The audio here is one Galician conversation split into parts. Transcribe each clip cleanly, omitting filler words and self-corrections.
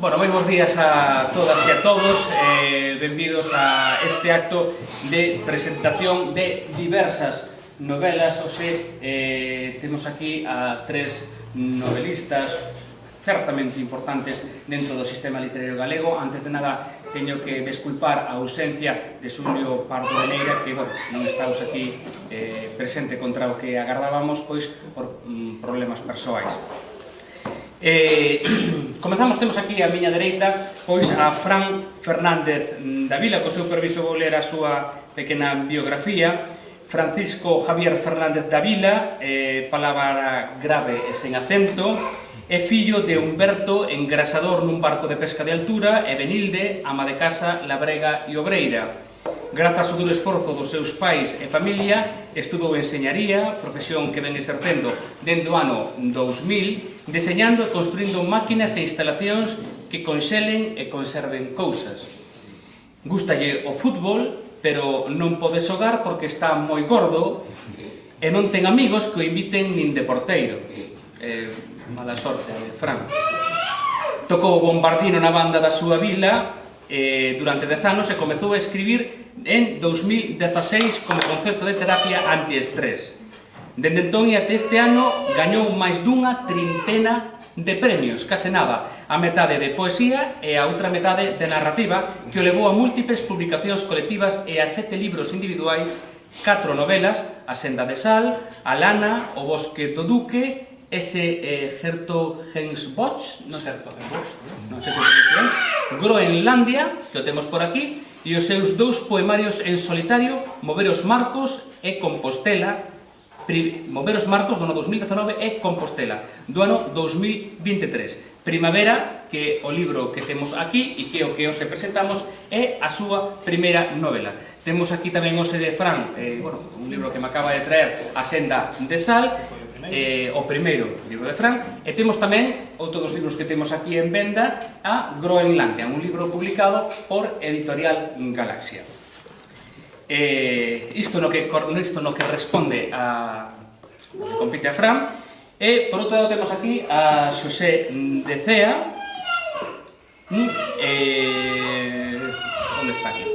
Bueno, moi bons días a todas e a todos, benvidos a este acto de presentación de diversas novelas. Oxe, temos aquí a tres novelistas certamente importantes dentro do sistema literario galego. Antes de nada, teño que desculpar a ausencia de Xulio Pardo de Neira, que, bueno, non estamos aquí presente contra o que agardábamos, pois, por problemas persoais. Comezamos, temos aquí a miña dereita pois a Fran Fernández Davila. Co seu permiso vou ler a súa pequena biografía. Francisco Javier Fernández Davila, palabra grave e sen acento, é fillo de Humberto, engrasador nun barco de pesca de altura, e Benilde, ama de casa, labrega e obreira. Grazas ao duro esforzo dos seus pais e familia, estudou enseñaría, profesión que ven exercendo dende o ano 2000, deseñando e construindo máquinas e instalacións que conxelen e conserven cousas. Gústalle o fútbol, pero non pode xogar porque está moi gordo e non ten amigos que o inviten nin de porteiro. Mala sorte, Fran. Tocou o bombardino na banda da súa vila durante 10 anos e comezou a escribir en 2016 como concepto de terapia antiestrés. Dende entón e até este ano gañou máis dunha trintena de premios, case nada, a metade de poesía e a outra metade de narrativa, que o levou a múltiples publicacións colectivas e a 7 libros individuais, 4 novelas, A senda de sal, A lana, O bosque do duque, ese Hertogenbosch, non sei se é, Groenlandia, que o temos por aquí, e os seus 2 poemarios en solitario, Mover os marcos e Compostela, Mover os marcos do ano 2019 e Compostela, do ano 2023. Primavera, que é o libro que temos aquí e que o que hoxe presentamos é a súa primeira novela. Temos aquí tamén hoxe de Fran, un libro que me acaba de traer, A senda de sal, o primeiro libro de Fran, e temos tamén outro dos libros que temos aquí en venda, a Groenlandia, un libro publicado por Editorial Galaxia. Isto no que responde a que compite a Fran. E por outro lado temos aquí a Xosé de Cea. Onde está aquí?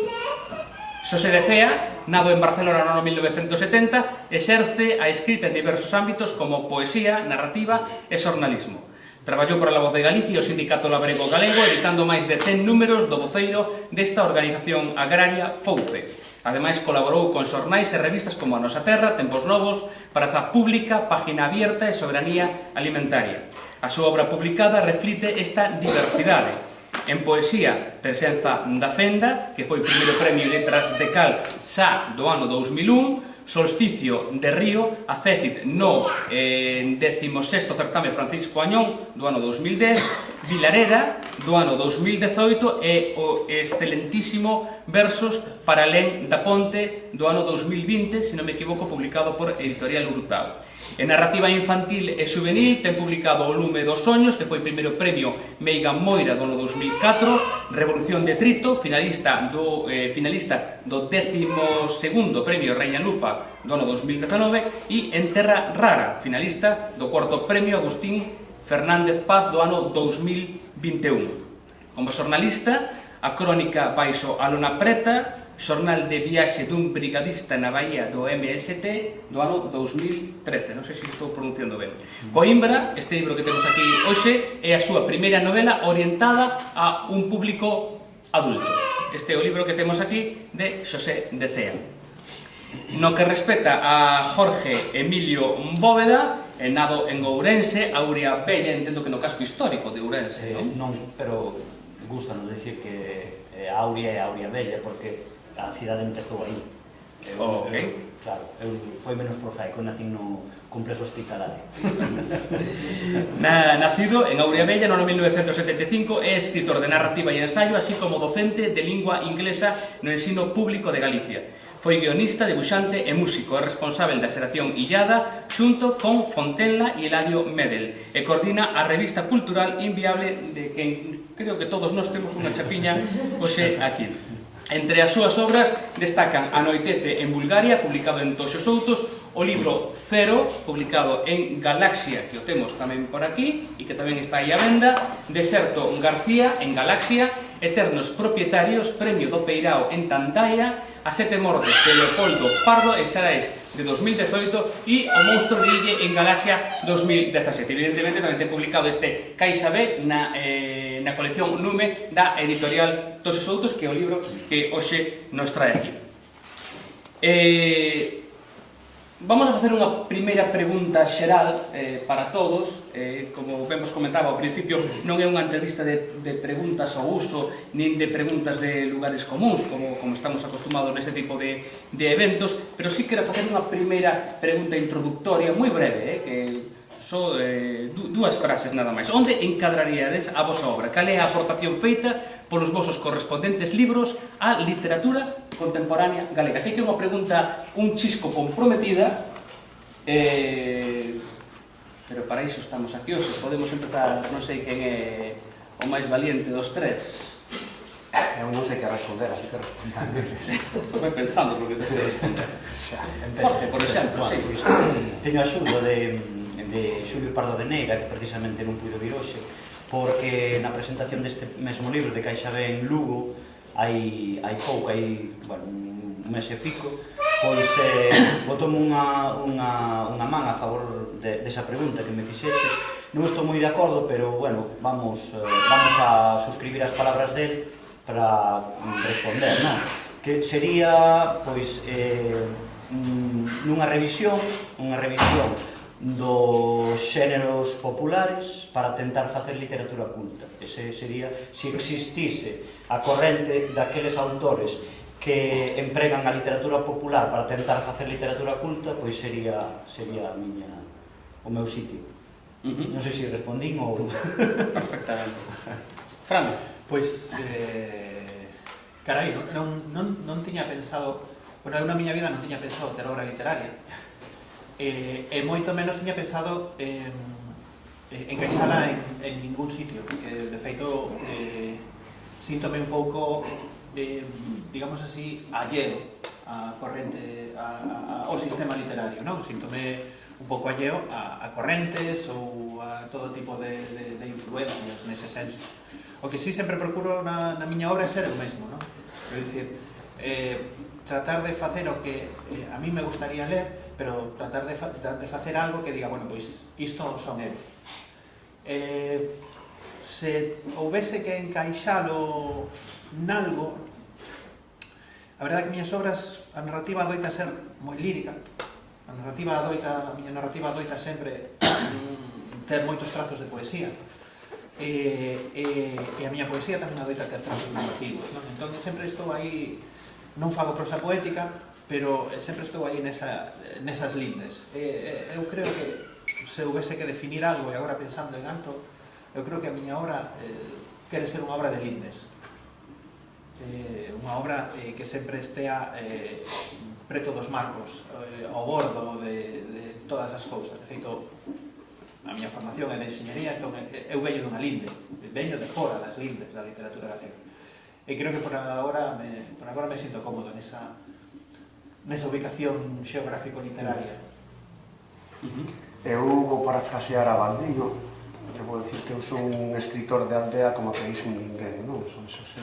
Xosé de Cea, nado en Barcelona no ano 1970, exerce a escrita en diversos ámbitos como poesía, narrativa e xornalismo. Traballou para La Voz de Galicia e o Sindicato Labrego Galego, editando máis de 100 números do voceiro desta organización agraria Fouce. Ademais, colaborou con xornais e revistas como A Nosa Terra, Tempos Novos, Praza Pública, Página Abierta e Soberanía Alimentaria. A súa obra publicada reflite esta diversidade. En poesía, presenza da Fenda, que foi primeiro premio Letras de Cal xa do ano 2001, Solsticio de Río, a Césit no 16º certame Francisco Añón do ano 2010, Vilareda do ano 2018 e o excelentísimo Versos para Alén da Ponte do ano 2020, se non me equivoco, publicado por Editorial Hurtado. En narrativa infantil e juvenil ten publicado O lume dos soños, que foi primeiro premio Meiga Moira do ano 2004, Revolución de Trito, finalista do 12º premio Reina Lupa do ano 2019, e En Terra Rara, finalista do 4º premio Agustín Fernández Paz do ano 2021. Como xornalista, a crónica Baixo a lona preta, xornal de viaxe dun brigadista na Bahía do MST do ano 2013, non sei se estou pronunciando ben. Coimbra, este libro que temos aquí hoxe, é a súa primeira novela orientada a un público adulto. Este é o libro que temos aquí de Xosé de Cea. No que respecta a Jorge Emilio Bóveda, nado en Ourense, Auria Bella, entendo que no casco histórico de Ourense, non? Non, pero gustanos decir que Auria é Auria Bella, porque a cidade empezou aí. Claro, foi menos prosaico, nací no complexo hospitalario. Nacido en Auria Bella no ano 1975, é escritor de narrativa e ensaio, así como docente de lingua inglesa no ensino público de Galicia. Foi guionista, debuxante e músico, é responsável da xeración Illada xunto con Fontenla e Eladio Medel, e coordina a revista cultural Inviable, de que creo que todos nós temos unha chapiña hoxe aquí. Entre as súas obras destacan Anoitece en Bulgaria, publicado en Toxos Outos, o libro Cero, publicado en Galaxia, que o temos tamén por aquí, e que tamén está aí a venda, Deserto García, en Galaxia, Eternos Propietarios, Premio do Peirao en Tandaya, As Sete Mortes de Leopoldo Pardo, en Xarais de 2018, e O Monstro de Ille en Galaxia 2017. Evidentemente tamén ten publicado este Caixa B na colección Nume da editorial Todos os Outros, que é o libro que hoxe nos trae aquí. Vamos a facer unha primeira pregunta xeral para todos. Como vemos comentaba ao principio, non é unha entrevista de preguntas ao uso, nin de preguntas de lugares comuns, como estamos acostumados neste tipo de eventos, pero sí quero facer unha primeira pregunta introductoria, moi breve, que só dúas frases nada máis. Onde encadraríades a vosa obra? Cal é a aportación feita polos vosos correspondentes libros á literatura contemporánea galega? Sei que é unha pregunta un chisco comprometida, pero para iso estamos aquí hoxe. Podemos empezar, non sei quen é o máis valiente dos tres. Eu non sei que responder, así que respondame. Vai pensando porque te sei responder. Jorge, por exemplo, sei. Teño a axuda de Xulio Pardo de Neira, que precisamente non puido vir hoxe, porque na presentación deste mesmo libro de Caixa B en Lugo, hai pouco, un mes e pico, pois botoume unha man a favor desa pregunta que me fixeches. Non estou moi de acordo, pero, bueno, vamos a suscribir as palabras del para responder, non? Que sería, pois, nunha revisión dos xéneros populares para tentar facer literatura culta. Ese sería, se existise a corrente daqueles autores que empregan a literatura popular para tentar facer literatura culta, pois sería o meu sitio. Non sei se respondín ou... Perfectamente. Fran? Pois, carai, non tiña pensado... Bueno, eu na miña vida non tiña pensado ter obra literaria, e moito menos tiña pensado encaixala en ningún sitio, porque de feito síntome un pouco, digamos así, alleo a corrente, ao sistema literario, non? Síntome un pouco alleo a correntes ou a todo tipo de influencias nese senso. O que sí sempre procuro na miña obra é ser eu mesmo, non? É dicir, tratar de facer o que a mí me gustaría ler, pero tratar de facer algo que diga, bueno, pois isto son eu. Se houvese que encaixalo nalgo, a verdade é que miñas obras, a narrativa adoita ser moi lírica, a miña narrativa adoita sempre ter moitos trazos de poesía, e a miña poesía tamén adoita ter trazos narrativos, non? Entón sempre estou aí, non fago prosa poética, pero sempre estou aí nesas lindes. Eu creo que se houvese que definir algo, e agora pensando en alto, eu creo que a miña obra quere ser unha obra de lindes. Unha obra que sempre estea preto dos marcos, ao bordo de todas as cousas. De feito, a miña formación é de enxeñería, entón eu veño dunha linde, veño de fora das lindes da literatura galega. E creo que por agora me sinto cómodo nesa ubicación xeográfico-literaria. Eu vou parafrasear a Balbino, eu vou dicir que eu son un escritor de aldea como que dixo un ninguén, non? Son eso, sí.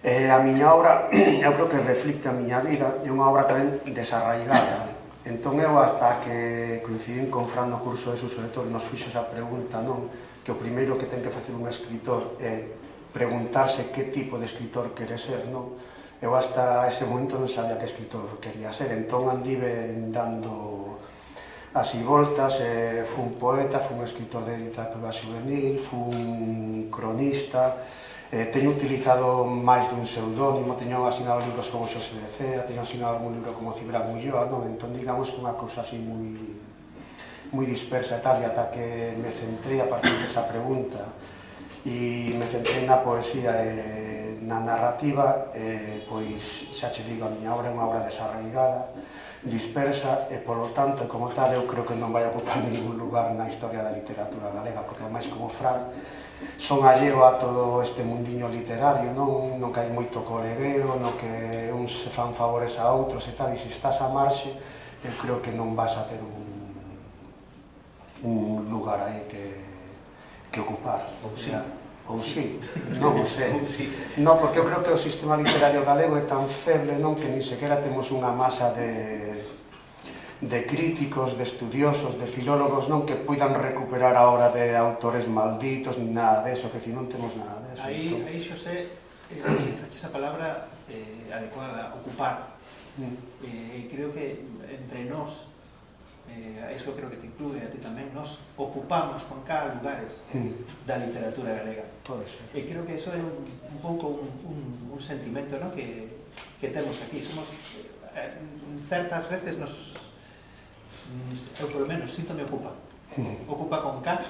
A miña obra, eu creo que reflicte a miña vida, é unha obra tamén desarraigada. Entón eu, hasta que coincidín con Fran no curso de Suso de Tor, nos fixo esa pregunta, non? Que o primeiro que ten que facer un escritor é preguntarse que tipo de escritor quere ser, non? Eu hasta ese momento non sabía que escritor quería ser, entón andive dando así voltas, fui un poeta, fui un escritor de literatura juvenil, fui un cronista, teño utilizado máis dun pseudónimo, teño asinado libros como Xosé de Cea, teño asinado algún libro como Cibra Mulloa, non? Entón digamos que unha cousa así moi dispersa e tal, e ata que me centrei a partir desa pregunta e me centrei na poesía e na narrativa, pois xa che digo, a miña obra é unha obra desarraigada, dispersa, e polo tanto, como tal, eu creo que non vai ocupar ningún lugar na historia da literatura galega, porque máis como Fran son alleo a todo este mundiño literario, non que hai moito colegueo, no que uns se fan favores a outros e tal, e se estás a marxe, eu creo que non vas a ter un lugar aí que ocupar. Ou sí. Ou sí, non o sei. Ou sí. Non, porque eu creo que o sistema literario galego é tan feble, non, que nin sequera temos unha masa de críticos, de estudiosos, de filólogos, non, que poidan recuperar a obra de autores malditos, ni nada deso, que si non temos nada deso. Aí, Xosé, utilizaches a palabra adecuada, ocupar. E creo que entre nós, a iso creo que te incluye a ti tamén, nos ocupamos con cada lugares da literatura galega. Pode ser. E creo que iso é un pouco un sentimento, ¿no?, que temos aquí. Somos, certas veces eu polo menos síntome ocupa con K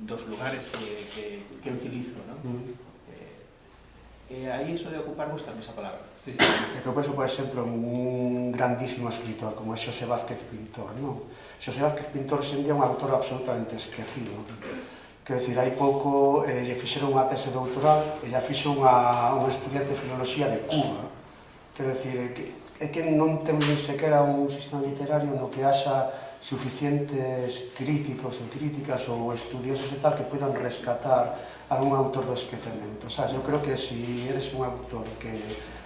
dos lugares que utilizo, ¿no? E aí iso de ocupar gusta esa palabra. Sí, sí. E que eu penso, por exemplo, un grandísimo escritor como é Xosé Vázquez Pintor, non? Xosé Vázquez Pintor sendía un autor absolutamente esquecido. Quero dicir, hai pouco lle fixeron unha tese doutoral e lle fixo unha estudiante de filoloxía de Cuba. Quero dicir, é que non temos nin sequera un sistema literario no que haxa suficientes críticos ou críticas ou estudiosos e tal que poidan rescatar algún autor do esquecemento, sabes? Eu creo que se eres un autor que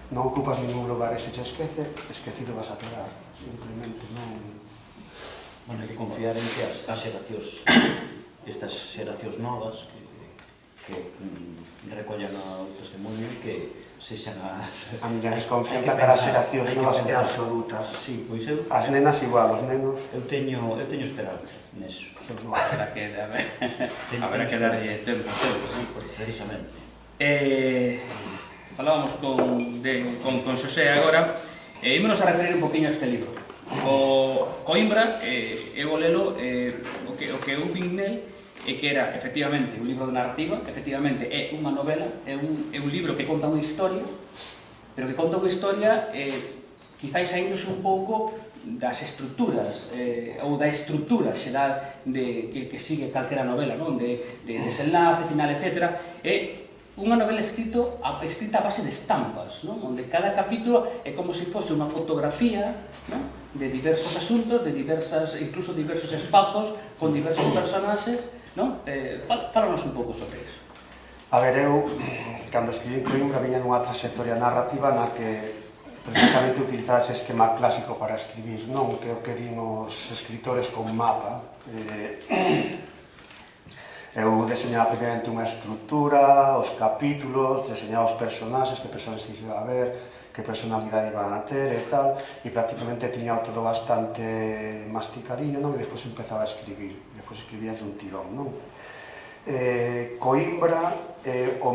non ocupas ningún lugar e se te esquece, esquecido vas a quedar, simplemente non... Bueno, hai que confiar en que as xeracións, estas xeracións novas que recollan o testemunho e que sexan as... A miña desconfianza para as xeracións novas é absoluta. Sí, pois eu... As nenas igual, os nenos... Eu teño esperanza neso. Habrá que darlle tempo. Sí, precisamente. Falábamos con Xosé agora, e ímonos a referir un poquinho a este libro. O Coimbra, eu o lelo, o que eu vin nel, é que era, efectivamente, un libro de narrativa, efectivamente, é unha novela, é un libro que conta unha historia, pero que conta unha historia, quizáis saíndose un pouco das estruturas, ou da estrutura xeral que sigue calquera novela, non? De desenlace, final, etc. É unha novela escrita a base de estampas, non? Onde cada capítulo é como se fose unha fotografía, non? De diversos asuntos, incluso diversos espazos, con diversos personaxes, non? Fálanos un pouco sobre iso. A ver, eu, cando escribí Coimbra, viña dunha trayectoria narrativa na que precisamente utilizaba ese esquema clásico para escribir, non? Que é o que din os escritores con mapa. Eu deseñaba primeramente unha estrutura, os capítulos, deseñaba os personaxes, que personaxes iba a ver, que personalidade iban a ter e tal, e prácticamente tiña todo bastante masticadinho, non? E despois empezaba a escribir, despois escribía de un tirón, non? Coimbra, o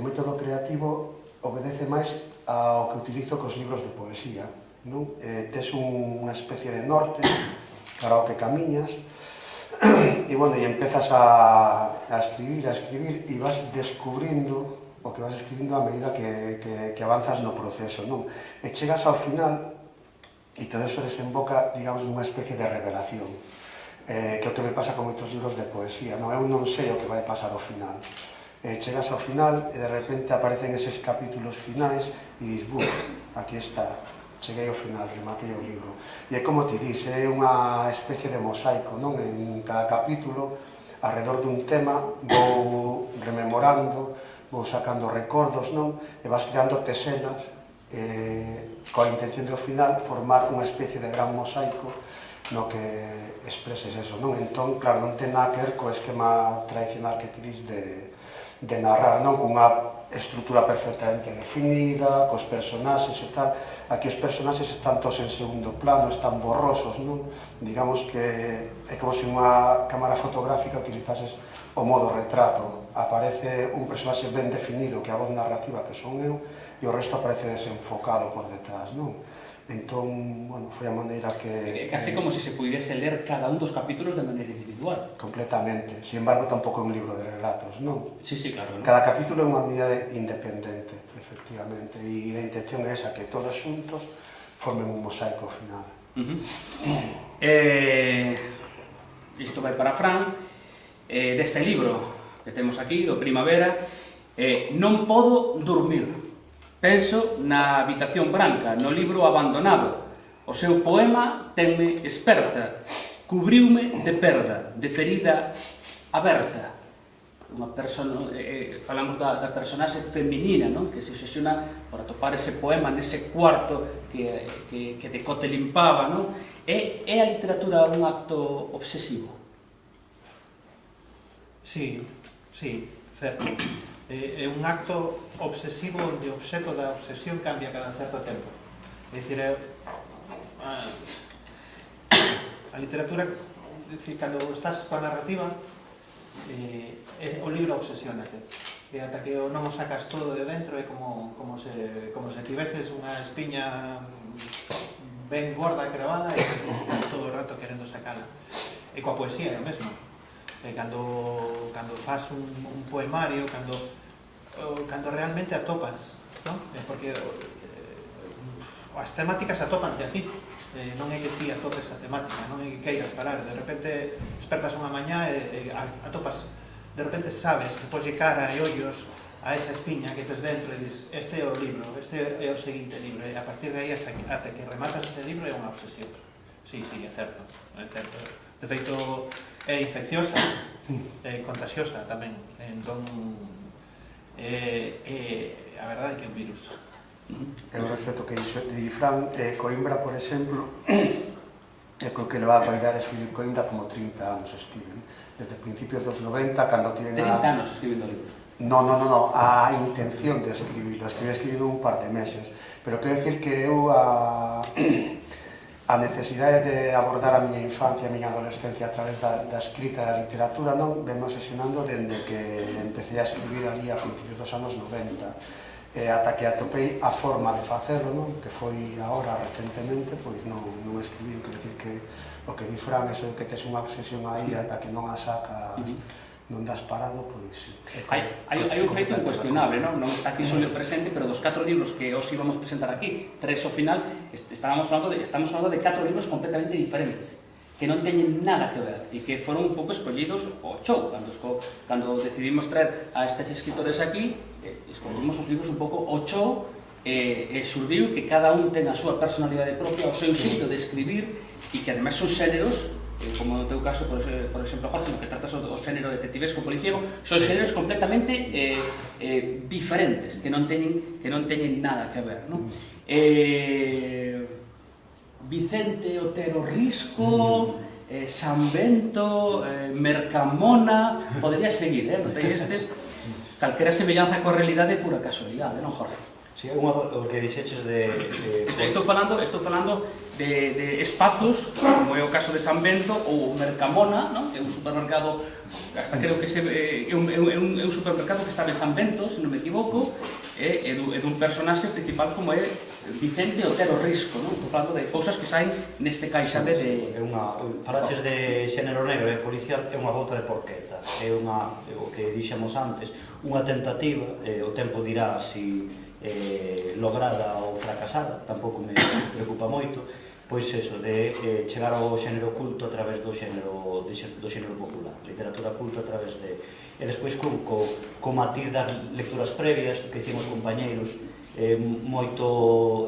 método creativo obedece máis ao que utilizo cos libros de poesía, non? Tes unha especie de norte cara ao que camiñas e, bueno, e empezas a escribir e vas descubrindo o que vas escribindo a medida que avanzas no proceso, non? E chegas ao final e todo eso desemboca, digamos, nunha especie de revelación, que é o que me pasa con moitos libros de poesía, non? Eu non sei o que vai pasar ao final. Chegas ao final e de repente aparecen eses capítulos finais e dis, aquí está, cheguei ao final, rematei o libro. E é como ti dis, é unha especie de mosaico, non? En cada capítulo, alrededor dun tema, vou rememorando, vou sacando recordos, non? E vas creando teselas, coa intención de ao final formar unha especie de gran mosaico no que expreses eso, non? Entón, claro, non ten nada que ver co esquema tradicional que ti dis de narrar, non? Cunha estrutura perfectamente definida, cos personaxes e tal. Aquí os personaxes están todos en segundo plano, están borrosos, non? Digamos que é como se unha cámara fotográfica utilizases o modo retrato. Aparece un personaxe ben definido, que é a voz narrativa, que son eu, e o resto aparece desenfocado por detrás, non? Entón, bueno, foi a maneira que... É casi como se pudiese ler cada un dos capítulos de maneira individual. Completamente. Sin embargo, tampouco é un libro de relatos, non? Sí, claro, non? Cada capítulo é unha unidade independente, efectivamente, e a intención é esa, que todos xuntos formen un mosaico final. Isto vai para Fran, deste libro que temos aquí, do Primavera, non podo dormir. Penso na habitación branca, no libro abandonado, O seu poema tenme experta, cubriume de perda, de ferida aberta. Falamos da personaxe feminina, non? Que se obsesiona por atopar ese poema nese cuarto que Decote limpaba, non? É a literatura un acto obsesivo? Sí, certo. É un acto obsesivo onde o obxeto da obsesión cambia cada certo tempo. É dicir, a literatura, cando estás coa narrativa, o libro obsesiónate. E ata que non o sacas todo de dentro é como se tiveses unha espiña ben gorda e cravada e estás todo o rato querendo sacala. E coa poesía é o mesmo. Cando faz un poemario, cando realmente atopas, non? Porque as temáticas atópante a ti, non é que ti atopes a temática, non é que queiras falar, de repente despertas unha mañá e atopas, de repente sabes, e poslle cara e ollos a esa espiña que tes dentro e dis, este é o libro, este é o seguinte libro, e a partir de aí hasta que rematas ese libro é unha obsesión. Sí, é certo, é certo. De feito, é infecciosa, é contagiosa tamén, entón, a verdade é que é un virus. Eu respecto que di Fran, Coimbra, por exemplo, é co que le va a cualidade a escribir Coimbra como 30 anos escriben. Desde principios dos 90, cando tiven 30 anos escribindo libros. No, a intención de escribirlo. Escribindo un par de meses. Pero quero decir que eu a necesidade de abordar a miña infancia, a miña adolescencia a través da escrita da literatura, non venmo obsesionando dende que empecé a escribir ali a principios dos anos 90. Ata que atopei a forma de facelo, non? Que foi agora, recentemente, pois non escribí, quero dicir que o que di Fran, eso de que tes unha obsesión aí ata que non a sacas, non das parado, pois... Hai un feito incuestionable, non? Non está aquí só presente, pero dos 4 libros que os íbamos presentar aquí, 3 ao final, estamos falando de 4 libros completamente diferentes, que non teñen nada que ver e que foron un pouco escollidos ao show. Cando decidimos traer a estes escritores aquí, escollimos os libros un pouco ao show e xurdiu que cada un ten a súa personalidade propia, o seu xeito de escribir e que ademais son xéneros, como no teu caso, por exemplo, Jorge, no que tratas o xénero detectivesco policiego, son xéneros completamente diferentes, que non teñen nada que ver, non? Vicente Otero Risco, San Bento, Mercamona, podría seguir, notei estes, calquera semellanza coa realidade é pura casualidade, non, Jorge? Si, o que dixeches de... Estou falando de espazos, como é o caso de San Bento, ou Mercamona, non? Que é un supermercado, hasta creo que é un supermercado que está en San Bento, se non me equivoco, é dun personaxe principal como é Vicente Otero Risco, non? Estou falando de cousas que saen neste caixabe de... Falaches de xénero negro e policial, é unha volta de porqueta, é o que dixemos antes, unha tentativa, o tempo dirá si lograda ou fracasada, tampouco me preocupa moito, pois eso, de chegar ao xénero culto a través do xénero popular, literatura culto a través de... E despois co matiz das lecturas previas, que hicimos compañeiros, moito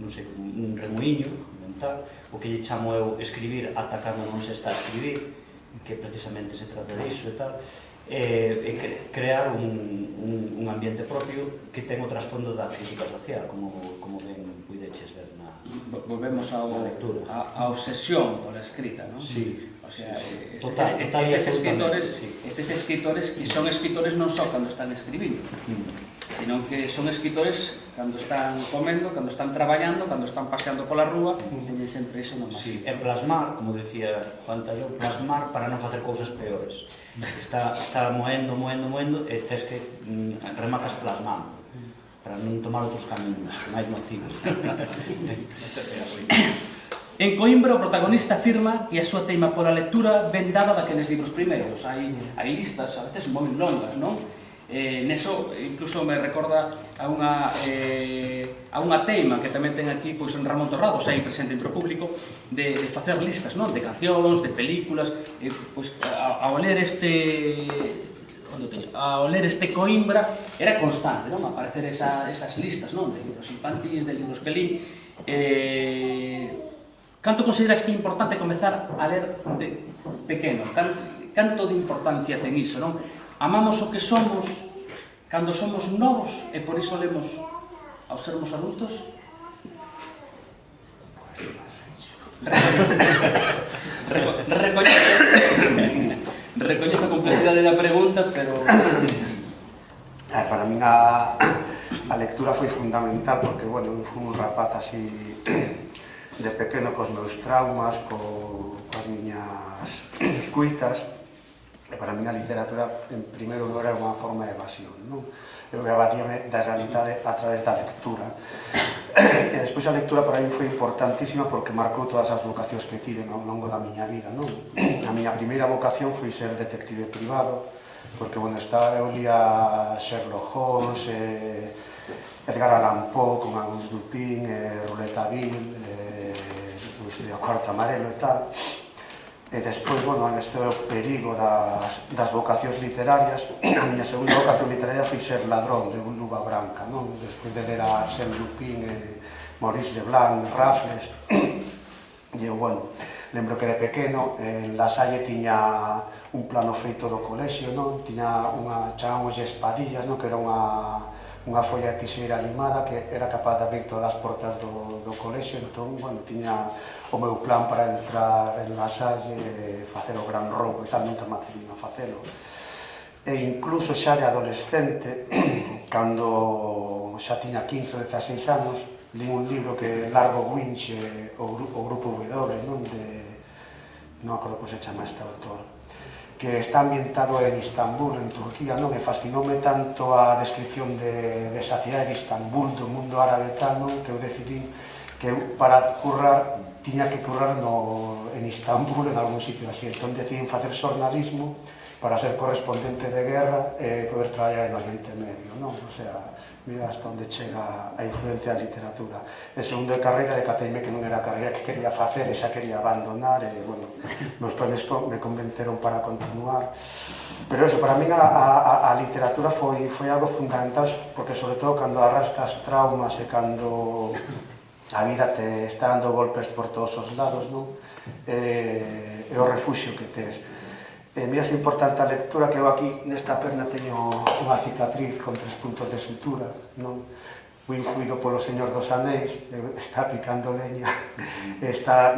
non sei, un remuiño mental, o que lle chamo eu escribir ata cando non se está a escribir, que precisamente se trata disso e tal, e crear un ambiente propio que ten o trasfondo da crítica social, como ben puideches ver na volvemos á lectura, a obsesión pola escrita, non? Sí. O sea, estes escritores que son escritores non só cando están escribindo, sino que son escritores cando están comendo, cando están traballando, cando están paseando pola rúa, teñen sempre iso no máximo. Sí, é plasmar, como decía Juan Talló, plasmar para non facer cousas peores. Está moendo e tes que rematas plasmando para non tomar outros camiños máis nocivos. En Coimbra, o protagonista afirma que a súa teima pola lectura ven dada daqueles libros primeiros. Hai listas, a veces moi longas, non? Neso, incluso me recorda a unha teima que tamén ten aquí pois, en Ramón Torrados, aí presente entre o público, de facer listas, non? De cancións, de películas, pois, ao ler onde o teño? Ao ler este Coimbra era constante, non? Aparecer esas listas, non? De libros infantis, de libros que li. Canto consideras que é importante comezar a ler de pequeno? Canto de importancia ten iso, non? Amamos o que somos cando somos novos e por iso lemos aos sermos adultos? Recoñezo a complexidade da pregunta, pero... Para min a lectura foi fundamental porque, bueno, eu fui un rapaz así de pequeno cos meus traumas, coas miñas cuitas, e para min a literatura, en primeiro lugar, era unha forma de evasión, non? Eu evadíame da realidade a través da lectura. E despois a lectura para min foi importantísima porque marcou todas as vocacións que tive ao longo da miña vida, non? A miña primeira vocación foi ser detective privado, porque, bueno, eu lía Sherlock Holmes, Edgar Allan Poe, con Auguste Dupin, Rouletabille, o Cuarto Amarelo e tal. E despois, bueno, este é o perigo das vocacións literarias. A miña segunda vocación literaria foi ser ladrón de un luva branca, non? Despois de ler a Arsène Lupin, Maurice Leblanc, Raffles. E eu, bueno, lembro que de pequeno en La Salle tiña un plano feito do colexio, non? Tiña unha, chamamos espadillas, non? Que era unha folla de tixeira animada que era capaz de abrir todas as portas do colexio. Entón, bueno, tiña o meu plan para entrar en La Salle e facer o gran roubo e tal, nunca me atrevín a facelo. E incluso xa de adolescente, cando xa tiña 15 ou 16 anos, li un libro que Largo Winch, o Grupo W, non me acordo como se chama este autor, que está ambientado en Istambul, en Turquía, non? E fascinoume tanto a descripción desa cidade de Istambul, do mundo árabe e tal, non? Que eu decidí que eu, para currar, tiña que currar en Istambul, en algún sitio así. Entón decidín facer xornalismo para ser correspondente de guerra e poder traballar en Oriente Medio, non? O sea, mira hasta onde chega a influencia da literatura. E segundo de carreira, decateime que non era a carreira que quería facer, e xa quería abandonar, e, bueno, meus pais me convenceron para continuar. Pero eso, para min a literatura foi algo fundamental, porque sobre todo cando arrastras traumas e cando a vida te está dando golpes por todos os lados, non? É o refuxio que tes. Mira, é importante a lectura, que eu aquí nesta perna teño unha cicatriz con 3 puntos de sutura, non? Fui influído polo Señor dos Anéis, está picando leña,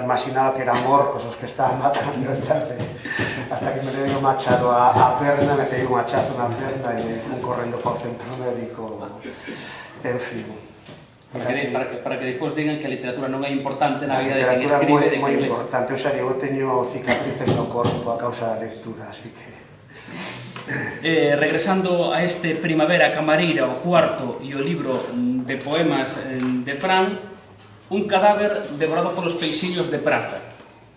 imaginaba que eran orcos os que estaban matando, hasta que me levei o machado a perna, me peguei un hachazo na perna e fui correndo para o centro médico, en fin. Para que despois digan que a literatura non é importante na vida de quen escribe. A literatura é moi importante, eu xa digo, eu teño cicatrices no corpo a causa da lectura, así que... Regresando a este Primavera Camareira, o cuarto e o libro de poemas de Fran, un cadáver devorado polos peixiños de prata,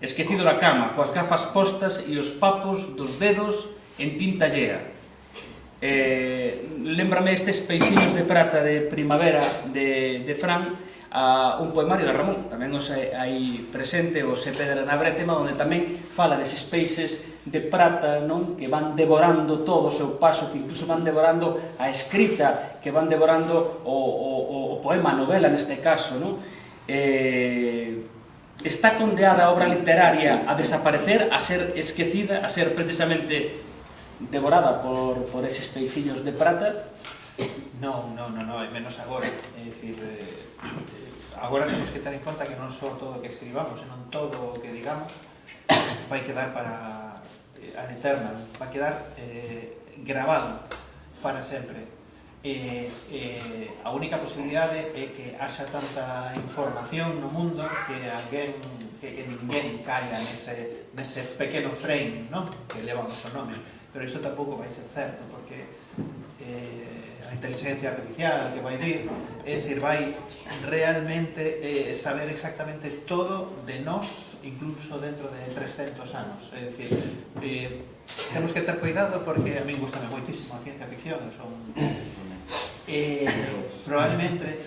esquecido na cama, coas gafas postas e os papos dos dedos en tinta llea. Lémbrame estes peixiños de prata de Primavera de Fran, a un poemario de Ramón, tamén os hai presente o Se Pedra na Brétema, onde tamén fala deses peixes de prata, non? Que van devorando todo o seu paso, que incluso van devorando a escrita, que van devorando o poema, a novela neste caso, non? Está condeada a obra literaria a desaparecer, a ser esquecida, a ser precisamente devorada por eses peixiños de prata? Non, menos agora. É dicir, agora temos que ter en conta que non só todo o que escribamos, senón todo o que digamos vai quedar para ad eternam, vai quedar grabado para sempre. A única posibilidade é que haxa tanta información no mundo que ninguén caia nese pequeno frame, non? Que leva o noso nome. Pero iso tampouco vai ser certo, porque a inteligencia artificial que vai vir, é dicir, vai realmente saber exactamente todo de nós, incluso dentro de 300 anos. É dicir, temos que ter cuidado porque a min gustame moitísimo a ciencia ficción, probablemente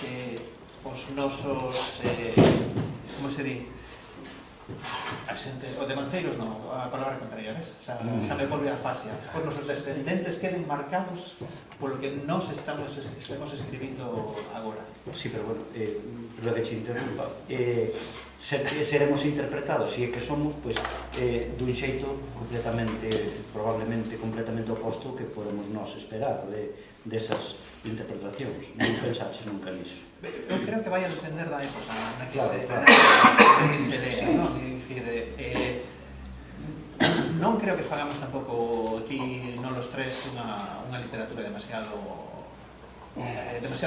que os nosos, como se di, a xente, o de Manceiros non, a palabra contraria, ves? Xa me volve a fascia. Os nosos descendentes queden marcados polo que nós estemos escribindo agora. Sí, pero bueno, lo que te interrumpa, seremos interpretados, se é que somos, pois, dun xeito completamente, probablemente completamente oposto que podemos nós esperar desas interpretacións. Non pensaxe nunca niso. Eu creo que vai a depender da época na que se lea, non? É dicir, non creo que fagamos tampouco aquí, non los tres, unha literatura demasiado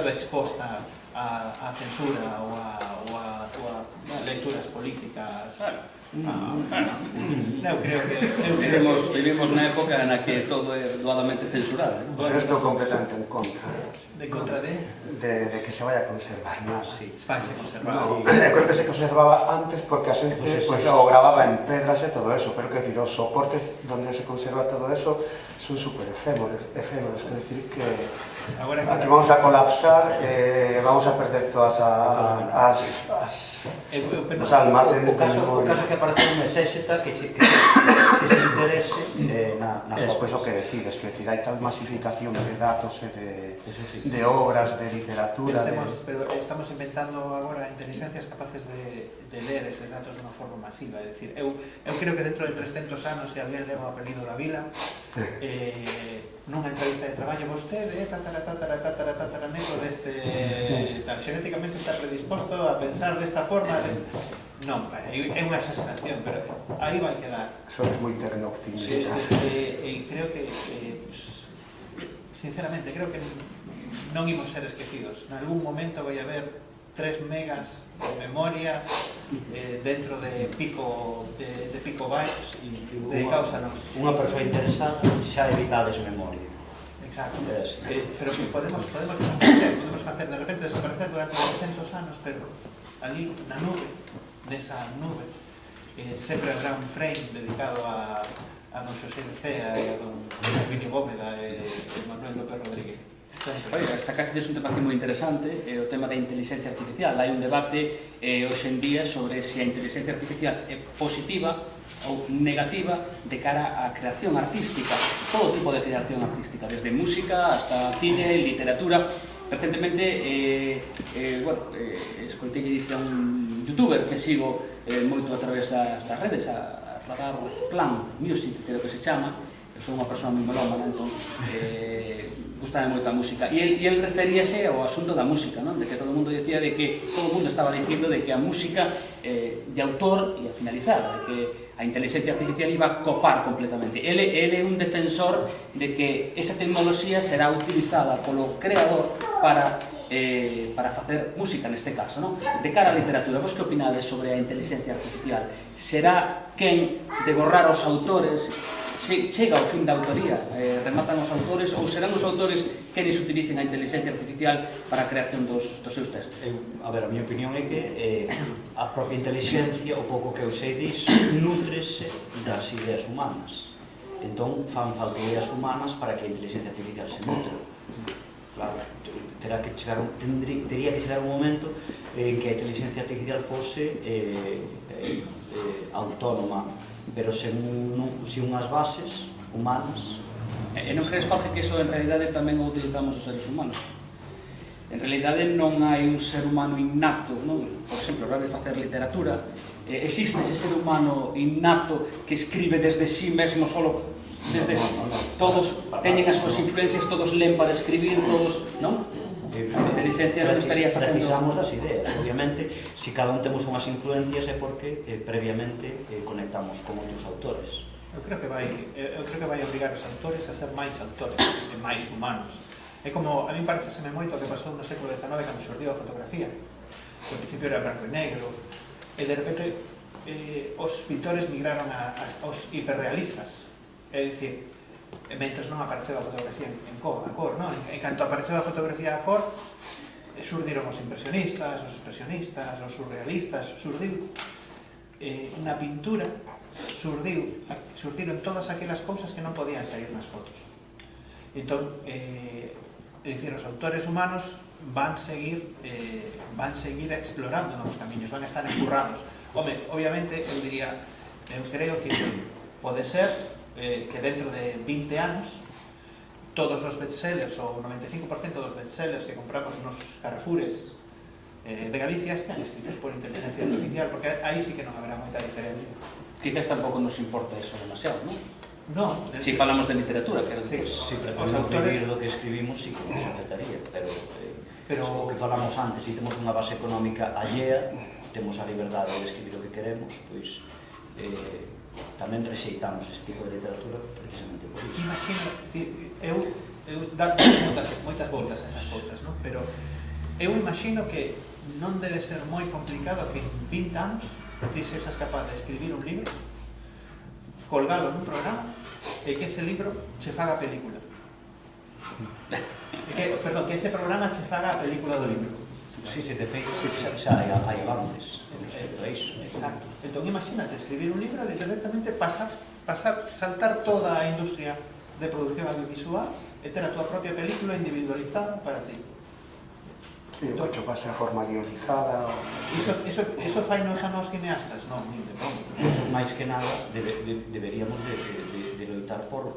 exposta a censura ou a lecturas políticas. Eu creo que vivimos na época na que todo é doadamente censurado. Yo estou completamente en contra de contra de que se vaya a conservar nada. Sí. vai se conservar. No, creo que se conservaba antes porque a xente pues, o grababa en pedras e todo eso, pero que decir, os soportes donde se conserva todo eso son super efémeros, quer decir que Agora aquí vamos a colapsar, vamos a perder todas os almacenes de O memoria. caso que aparece un exéxeta que se interese nas E despois o obras. que decides, que decir, hai tal masificación de datos e de obras, de literatura, pero estamos inventando agora inteligencias capaces de ler eses datos dunha forma masiva, é dicir, eu creo que dentro de 300 anos, se alguén leva o apelido da vila, nunha entrevista de traballo, vostede é tataraneto deste tal, xenéticamente está predisposto a pensar desta forma, non, é unha exageración, pero aí vai quedar. sois moi tecno-optimistas. E creo que, sinceramente, creo que non imos ser esquecidos. En algún momento vai haber 3 megas de memoria dentro de pico bytes dedicados a nós. Unha persoa interesada xa evitades memoria. Exacto. Es. Pero que podemos facer, de repente desaparecer durante 200 anos, pero ali na nube, nesa nube, sempre habrá un frame dedicado a don Xosé de Cea e a don Vini Gómeda e Manuel López Rodríguez. Oye, sacaxedes un tema aquí moi interesante, o tema da inteligencia artificial. Hai un debate hoxe en día sobre se a inteligencia artificial é positiva ou negativa de cara á creación artística, todo tipo de creación artística, desde música hasta cine, literatura. Recentemente, escoitei que dice un youtuber que sigo moito a través das redes, a Radar Clan Music, creo que se chama. Eu sou unha persona moi melómana, entón gustame moito a música, e el referíase ao asunto da música, non? De que todo o mundo decía de que todo o mundo estaba dicindo de que a música de autor ia finalizar, de que a inteligencia artificial iba a copar completamente. Ele é un defensor de que esa tecnoloxía será utilizada polo creador para facer música neste caso, non? De cara á literatura, vos que opinades sobre a inteligencia artificial? Será quen de borrar os autores? Se chega ao fin da autoría, rematan os autores, ou serán os autores quenes utilicen a inteligencia artificial para a creación dos seus textos? A ver, a miña opinión é que a propia inteligencia, o pouco que eu sei disso, nutrese das ideas humanas. Entón, fan falta ideas humanas para que a inteligencia artificial se nutra. Claro, tería que chegar un momento en que a inteligencia artificial fose autónoma, pero sen unhas bases humanas. E non crees, Jorge, que iso en realidade tamén o utilizamos os seres humanos? En realidade non hai un ser humano innato, non? Por exemplo, a hora de facer literatura, existe ese ser humano innato que escribe desde sí mesmo solo, desde todos teñen as súas influencias, todos len para escribir, todos, non? A inteligencia non estaría facendo... Precisamos das ideas, obviamente, se cada un temos unhas influencias é porque previamente conectamos con outros autores. Eu creo que vai obrigar os autores a ser máis autores e máis humanos. É como, a mí pareceseme moito o que pasou no século XIX cando xurdiu a fotografía. Ao principio era branco e negro, e de repente os pintores migraron aos hiperrealistas. É dicir, mentres non apareceu a fotografía a cor, non? En canto apareceu a fotografía a cor, xurdiron os impresionistas, os expresionistas, os surrealistas, xurdiu na pintura, xurdiron todas aquelas cousas que non podían sair nas fotos. Entón, os autores humanos van seguir explorando novos camiños, van a estar empurrados. Home, obviamente, eu diría, eu creo que pode ser que dentro de 20 anos todos os bestsellers, ou 95% dos bestsellers que compramos nos Carrefoures de Galicia están escritos por inteligencia artificial, porque aí sí que non haberá moita diferencia. Quizás tampouco nos importa eso demasiado, non? Non, Si falamos de literatura, que sí, Si os pretendemos autores vivir do que escribimos, sí que nos afectaría, pero o que falamos antes, se temos unha base económica allea, temos a liberdade de escribir o que queremos, pois tamén rexeitamos ese tipo de literatura precisamente por iso. imagino, eu dá moitas voltas a esas cousas, non? Pero eu imagino que non debe ser moi complicado que en 20 anos ti sexas capaz de escribir un libro, colgalo nun programa e que ese libro che faga película. Que ese programa che faga a película do libro. Sí, se te feito, xa hai avances respecto a iso. Exacto. Entón, imagínate escribir un libro e directamente saltar toda a industria de producción audiovisual e ter a tua propia película individualizada para ti. Sí, o hecho pase a forma guionizada. Iso fai nos a nos cineastas? Non, nin de broma. Máis que nada, deberíamos de loitar por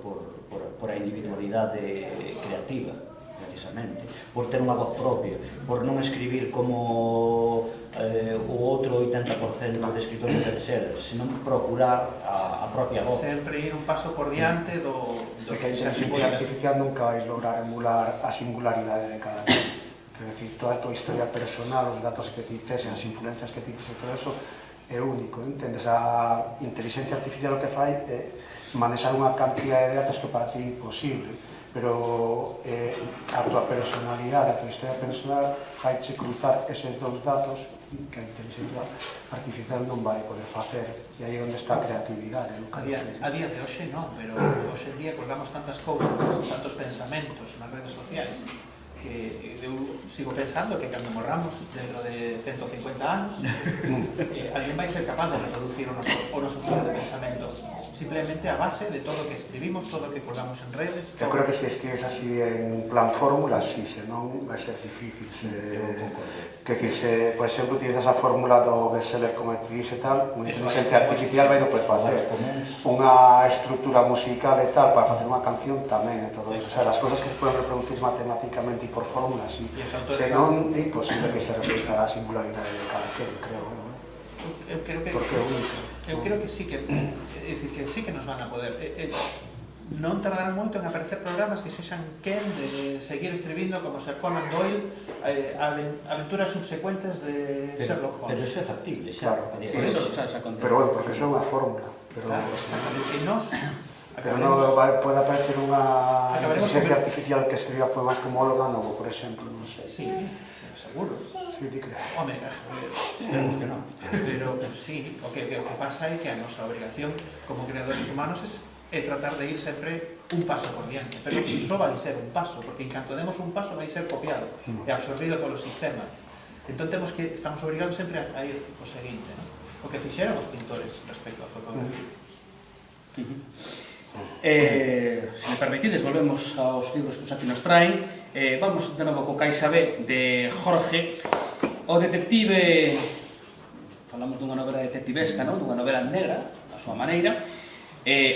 a individualidade creativa, precisamente, por ter unha voz propia, por non escribir como o outro 80% de escritores de bestsellers, senón procurar a propia voz. Sempre ir un paso por diante do Sei que a inteligencia artificial nunca vai lograr emular a singularidade de cada uno. Quer decir, toda a tua historia personal, os datos que ti tes, as influencias que ti tes e todo eso é único, entendes? A inteligencia artificial o que fai é manexar unha cantidad de datos que para ti é imposible, pero a tua personalidade, a tua historia personal faiche cruzar eses dous datos que a inteligencia artificial non vai poder facer, e aí é onde está a creatividade. A día de hoxe non, pero hoxe en día colgamos tantas cousas, tantos pensamentos nas redes sociais, que eu sigo pensando que cando morramos dentro de 150 anos alguén vai ser capaz de reproducir o noso flujo de pensamento, simplemente a base de todo o que escribimos, todo o que colgamos en redes. Eu creo que se escribes así en plan fórmula, sí, senón vai ser difícil. Quer dicir, por exemplo, utilizas a fórmula do bestseller como te dice tal, unha inteligencia artificial vai non podes facer unha estructura musical e tal para facer unha canción tamén e todo eso. O sea, as cousas que se poden reproducir matemáticamente e por fórmula, sí. Senón é imposible que se reproduza a singularidade de cada quen, creo. Eu creo que porque é único. Eu creo que sí que, é dicir, que sí que nos van a poder. Non tardarán moito en aparecer programas que sexan quen de seguir escribindo como Sir Conan Doyle aventuras subsecuentes de Sherlock Holmes. Pero eso é factible, xa. Claro. Sí, eso xa acontece. Pero bueno, porque son unha fórmula. Claro, exactamente. E nos Pero non pode aparecer unha inteligencia artificial que escriba poemas como Ologanovo, por exemplo, non sei. Sí, seguro. Sí, ti crees. Home, esperemos que non. Pero sí, o que pasa é que a nosa obrigación como creadores humanos é tratar de ir sempre un paso por diante. Pero só vai ser un paso, porque en canto demos un paso vai ser copiado e absorbido polo sistema. Entón estamos obrigados sempre a ir o seguinte, non? O que fixeron os pintores respecto á fotografía. Se me permitides, volvemos aos libros que os aquí nos traen. Vamos de novo co Caixa B de Jorge. O detective, falamos dunha novela detectivesca, non? Dunha novela negra, a súa maneira.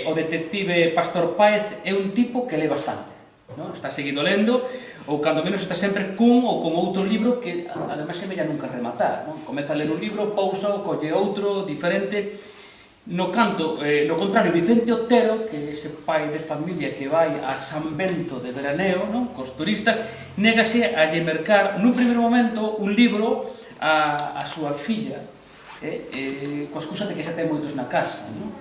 O detective Pastor Páez é un tipo que lee bastante, non? Está seguido lendo, ou cando menos está sempre cun ou con outro libro que ademais semella nunca rematar, non? Comeza a ler un libro, pausa, colle outro, diferente. No contrario, Vicente Otero, que é ese pai de familia que vai a San Bento de veraneo, non? Cos turistas, négase a lle mercar nun primeiro momento un libro a súa filla, coa excusa de que xa ten moitos na casa, non?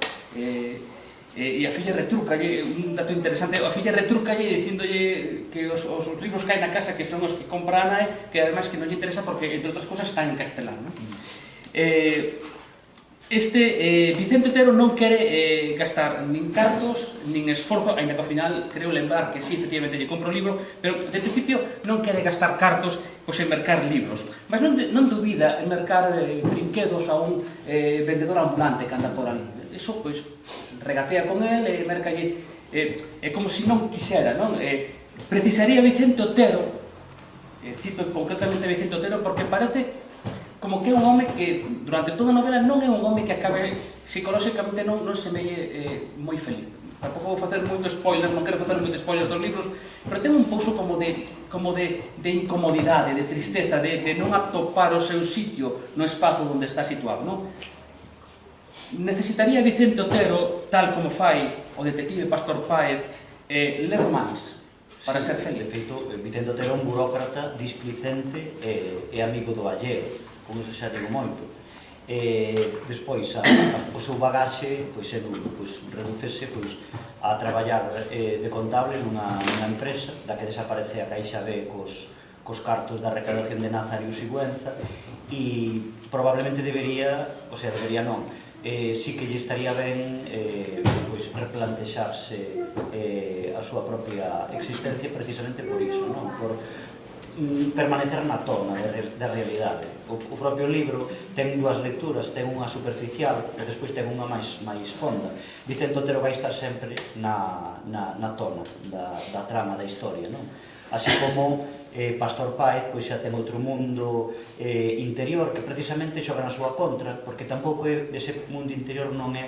E a filla retrucalle, un dato interesante, a filla retrucalle dicindolle que os libros caen na casa, que son os que compra a nai, que ademais que non lle interesa porque, entre outras cosas, están en castelán, non? Vicente Otero non quere gastar nin cartos, nin esforzo, ainda que ao final creo lembrar que sí, efectivamente, lle compro o libro, pero de principio non quere gastar cartos en mercar libros. Mas non dubida en mercar brinquedos a un vendedor ambulante que anda por ali. Eso, pois, regatea con el e mercalle. É como se non quixera, non? Precisaría Vicente Otero, cito concretamente a Vicente Otero, porque parece como que é un home que durante toda a novela non é un home que acabe psicolóxicamente non se melle moi feliz. Tampouco vou facer moito spoiler, non quero facer moito spoiler dos libros, pero ten un pouso como de incomodidade, de tristeza, de non atopar o seu sitio no espazo onde está situado, non? Necesitaría Vicente Otero, tal como fai o detective Pastor Páez, ler máis para ser feliz. De feito, Vicente Otero é un burócrata displicente e amigo do alleo, con iso xa digo moito. Despois, o seu bagaxe redúcese a traballar de contable nunha empresa da que desaparece a Caixa B cos cartos da recaudación de Nazario Sigüenza e probablemente debería non, sí que lle estaría ben replantexarse a súa propia existencia precisamente por iso, non? Por permanecer na tona da realidade. O propio libro ten dúas lecturas, ten unha superficial e despois ten unha máis fonda. Vicente Otero vai estar sempre na tona da trama da historia, non? Así como Pastor Páez xa ten outro mundo interior que precisamente xoga na súa contra, porque tampouco ese mundo interior non é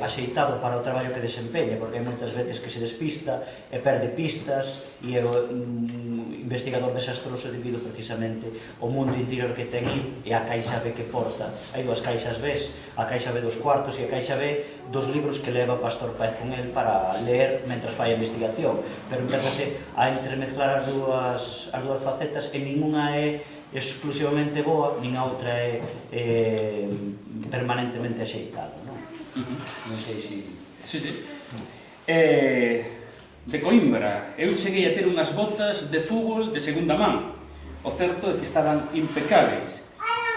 axeitado para o traballo que desempeña, porque hai moitas veces que se despista e perde pistas e é un investigador desastroso debido precisamente ao mundo interior que ten e a caixa B que porta. Hai dúas caixas B, a caixa B dos cuartos e a caixa B dos libros que leva Pastor Páez con el para ler mentras fai a investigación, pero empezase a entremezclar as dúas facetas e ninguna é exclusivamente boa, nin a outra é permanentemente axeitada, non? Non sei se... De Coimbra, eu cheguei a ter unhas botas de fútbol de segunda man. O certo é que estaban impecables.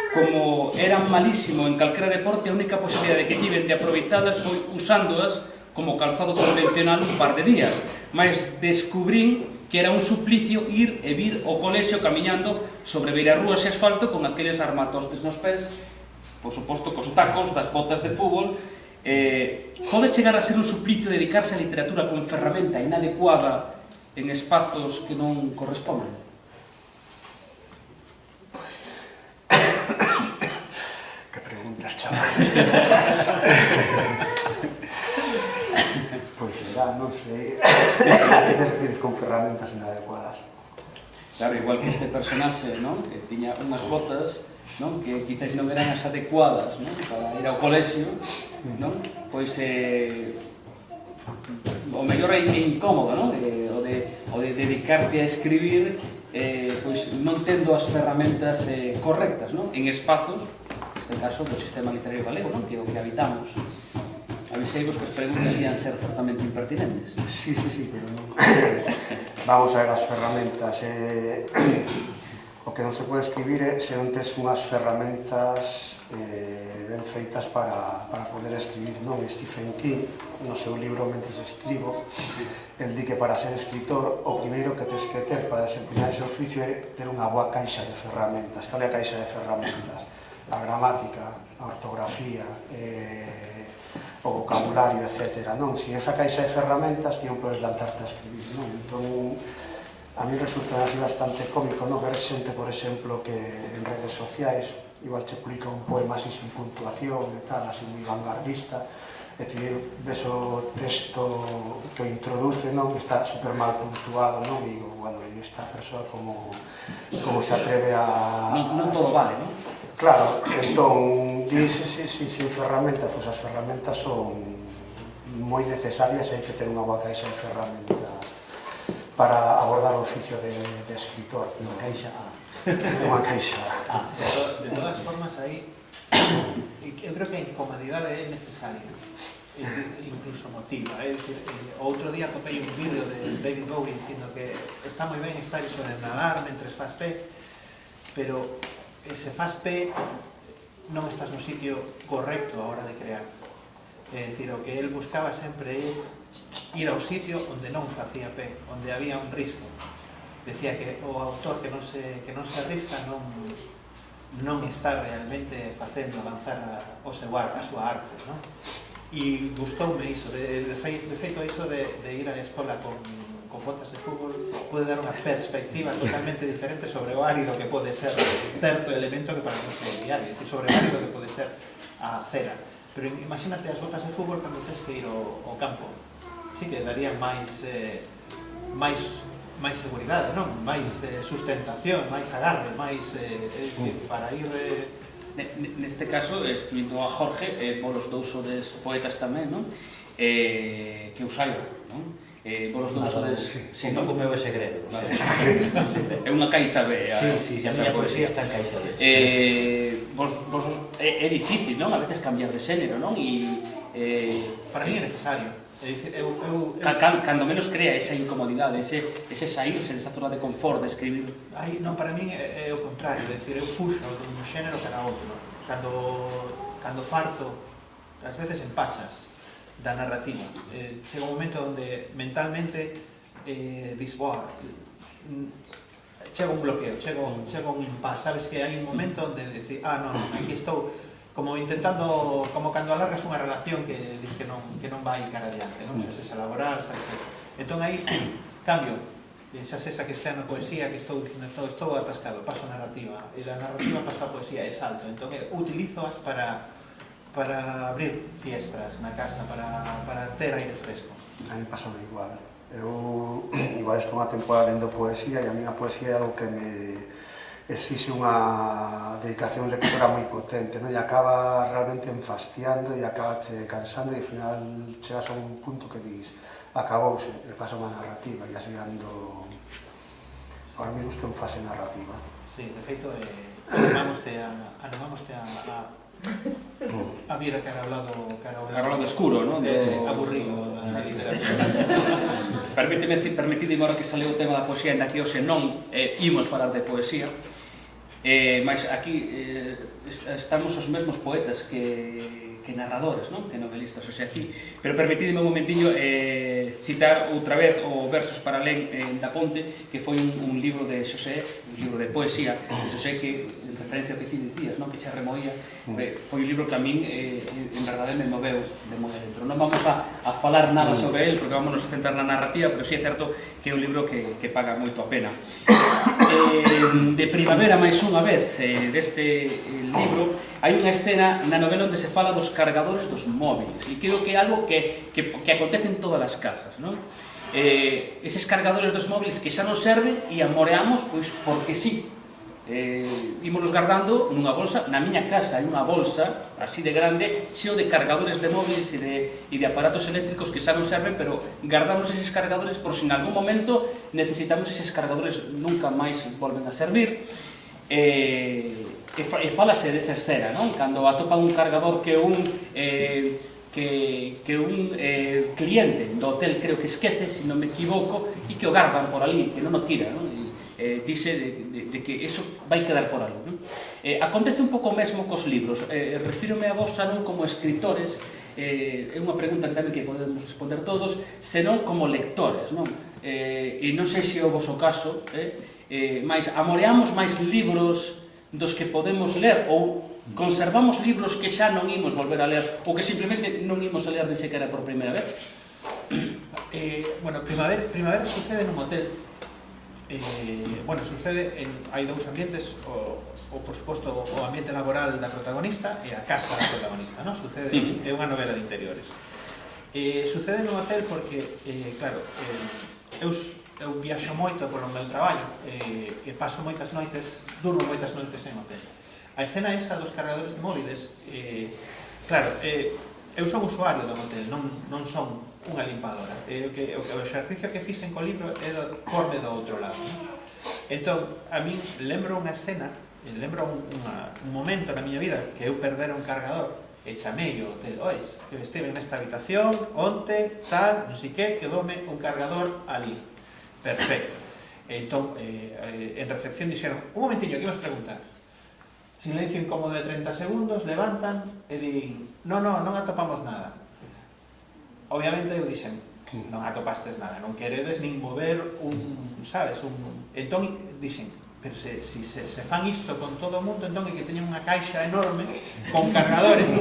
Como eran malísimo en calquera deporte, a única posibilidade que tiven de aproveitalas foi usándoas como calzado convencional un par de días. Mas descubrín que era un suplicio ir e vir ao colexio camiñando sobre beirarrúas e asfalto con aqueles armatostes nos pés, por suposto, cos tacos das botas de fútbol. Pode chegar a ser un suplicio dedicarse á literatura con ferramenta inadecuada en espazos que non corresponden? Que preguntas, chaval. Pois será, non sei. A que te refires con ferramentas inadecuadas? Claro, igual que este personaxe, non? Que tiña unhas botas, non? Que quizás non eran as adecuadas, non? Para ir ao colexio, non? Pois o mellor é incómodo, non? O de dedicarte a escribir pois non tendo as ferramentas correctas, non? En espazos, neste caso, do sistema literario galego, non? Que é o que habitamos. Aviseivos que as preguntas ian ser certamente impertinentes. Sí, pero non. Vamos a ver as ferramentas. O que non se pode escribir é se non tes unhas ferramentas ben feitas para poder escribir, non? Stephen King, no seu libro Mentres escribo, el di que para ser escritor o primeiro que tes que ter para desempeñar ese oficio é ter unha boa caixa de ferramentas. Cal é a caixa de ferramentas? A gramática, a ortografía, o vocabulario, etc. Non? Si esa caixa de ferramentas ti non podes lanzarte a escribir, non? Entón, a mí resulta así bastante cómico, non? Ver xente, por exemplo, que en redes sociais igual che publica un poema así sin puntuación e tal, así moi vanguardista, e ti ves o texto que o introduce, non? Que está super mal puntuado, non? E digo, bueno, e esta persoa como se atreve a... Non todo vale, non? Claro, entón, dice, sin ferramentas, pois as ferramentas son moi necesarias e hai que ter unha boa caixa de ferramentas para abordar o oficio de escritor. Unha caixa A. Unha caixa A. De todas formas, aí, eu creo que a incomodidade é necesaria, incluso motiva. Outro día topei un vídeo de David Bowie dicindo que está moi ben estar iso de nadar mentres faz pé, pero se faz pé non estás no sitio correcto a hora de crear. É dicir, o que el buscaba sempre é ir ao sitio onde non facía pé, onde había un risco. Decía que o autor que non se arrisca non está realmente facendo avanzar a súa arte, non? E gustoume iso, de feito iso de ir á escola con con botas de fútbol pode dar unha perspectiva totalmente diferente sobre o árido que pode ser certo elemento que para nós é diario, sobre o árido que pode ser a cera. Pero imagínate as botas de fútbol cando tens que ir ao campo. Sí que darían máis seguridade, non? Máis sustentación, máis agarre, máis para ir... Neste caso, excluindo a Jorge, polos dous sodes poetas tamén, non? Que os hai, non? Polos dous sodes... Si, non comeu ese segredo. É unha caixa B. Sí, a miña poesía está en caixa B. É difícil, non? A veces cambiar de xénero, non? Para mí é necesario. É dicir, cando menos crea esa incomodidade, ese saírse desa zona de confort de escribir. Non, para mí é o contrario, é dicir, eu fuxo dun xénero para outro. Cando farto, ás veces empachas da narrativa. Chega un momento onde mentalmente dis, boa, chega un bloqueo, chega un impasse, sabes que hai un momento onde decir, non, aquí estou como intentando, como cando alargas unha relación que dis que non vai cara adiante, non? Xa se laboral, xa se... Entón aí, cambio, xa se esa que está na poesía, que estou dicindo, estou atascado, paso a narrativa, e da narrativa paso a poesía, é salto, entón utilizoas para abrir fiestras na casa, para ter aire fresco. A mí pasa igual. Eu igual estou unha temporada lendo poesía e a minha poesía é algo que me exixe unha dedicación lectora moi potente, non? E acaba realmente enfastiando e acaba che cansando e ao final chegas a un punto que dis acabouse, e pasa unha narrativa e así ando ahora mesmo estou en fase narrativa. Sí, de feito anomámoste a vir a Carolado escuro, non? Aburrido a literatura. Permitidme agora que saleu o tema da poesía, ainda que hoxe non imos falar de poesía, mas aquí estamos os mesmos poetas que narradores, non? Que novelistas, o sea, aquí. Pero permitidme un momentiño citar outra vez o Versos para Len da Ponte, que foi un libro de Xosé, un libro de poesía de Xosé que, en referencia ao que ti dicías, non? Que xa remoía, foi un libro que a min, en verdade, me moveu de moi adentro. Non vamos a falar nada sobre el, porque vamos a centrar na narrativa, pero sí é certo que é un libro que paga moito a pena. De Primavera, máis unha vez, deste libro, hai unha escena na novela onde se fala dos cargadores dos móviles, e creo que é algo que acontece en todas as casas, non? Eses cargadores dos móviles que xa non serven e amoreamos, pois, porque sí. Ímonos guardando nunha bolsa, na miña casa hai unha bolsa así de grande, cheo de cargadores de móviles e de aparatos eléctricos que xa non serven, pero guardamos eses cargadores por si en algún momento necesitamos eses cargadores, nunca máis volven a servir. E falase desa escena, non? Cando atopan un cargador que un cliente do hotel creo que esquece, se non me equivoco, e que o gardan por ali, que non o tira, non? Dice de que eso vai quedar por ali, non? Acontece un pouco mesmo cos libros, refírome a vos xa non como escritores, é unha pregunta que tamén que podemos responder todos, senón como lectores, non? E non sei se é o voso caso, mas amoreamos máis libros dos que podemos ler ou conservamos libros que xa non imos volver a ler ou que simplemente non imos a ler ni sequera por primeira vez? Bueno, Primavera sucede nun hotel. Bueno, sucede hai dous ambientes, por suposto o ambiente laboral da protagonista e a casa da protagonista, non? Sucede, é unha novela de interiores. Sucede nun hotel porque, claro, eu viaxo moito polo meu traballo e paso moitas noites, durmo moitas noites en hotel. A escena esa dos cargadores de móviles, claro, eu son usuario do hotel, non son unha limpadora. O exercicio que fixen co libro é porme do outro lado. Entón, a min lembro unha escena, lembro un momento na miña vida que eu perdera un cargador e chamei o hotel, ois, que estive nesta habitación, onte, tal, non sei que, quedoume un cargador ali. Perfecto. Entón, en recepción dixeron, un momentiño, que imos preguntar. Silencio incómodo de 30 segundos, levantan e din, non atopamos nada. Obviamente eu dixen, non atopastes nada, non queredes nin mover sabes, entón dixen, pero se fan isto con todo o mundo, entón é que teñen unha caixa enorme con cargadores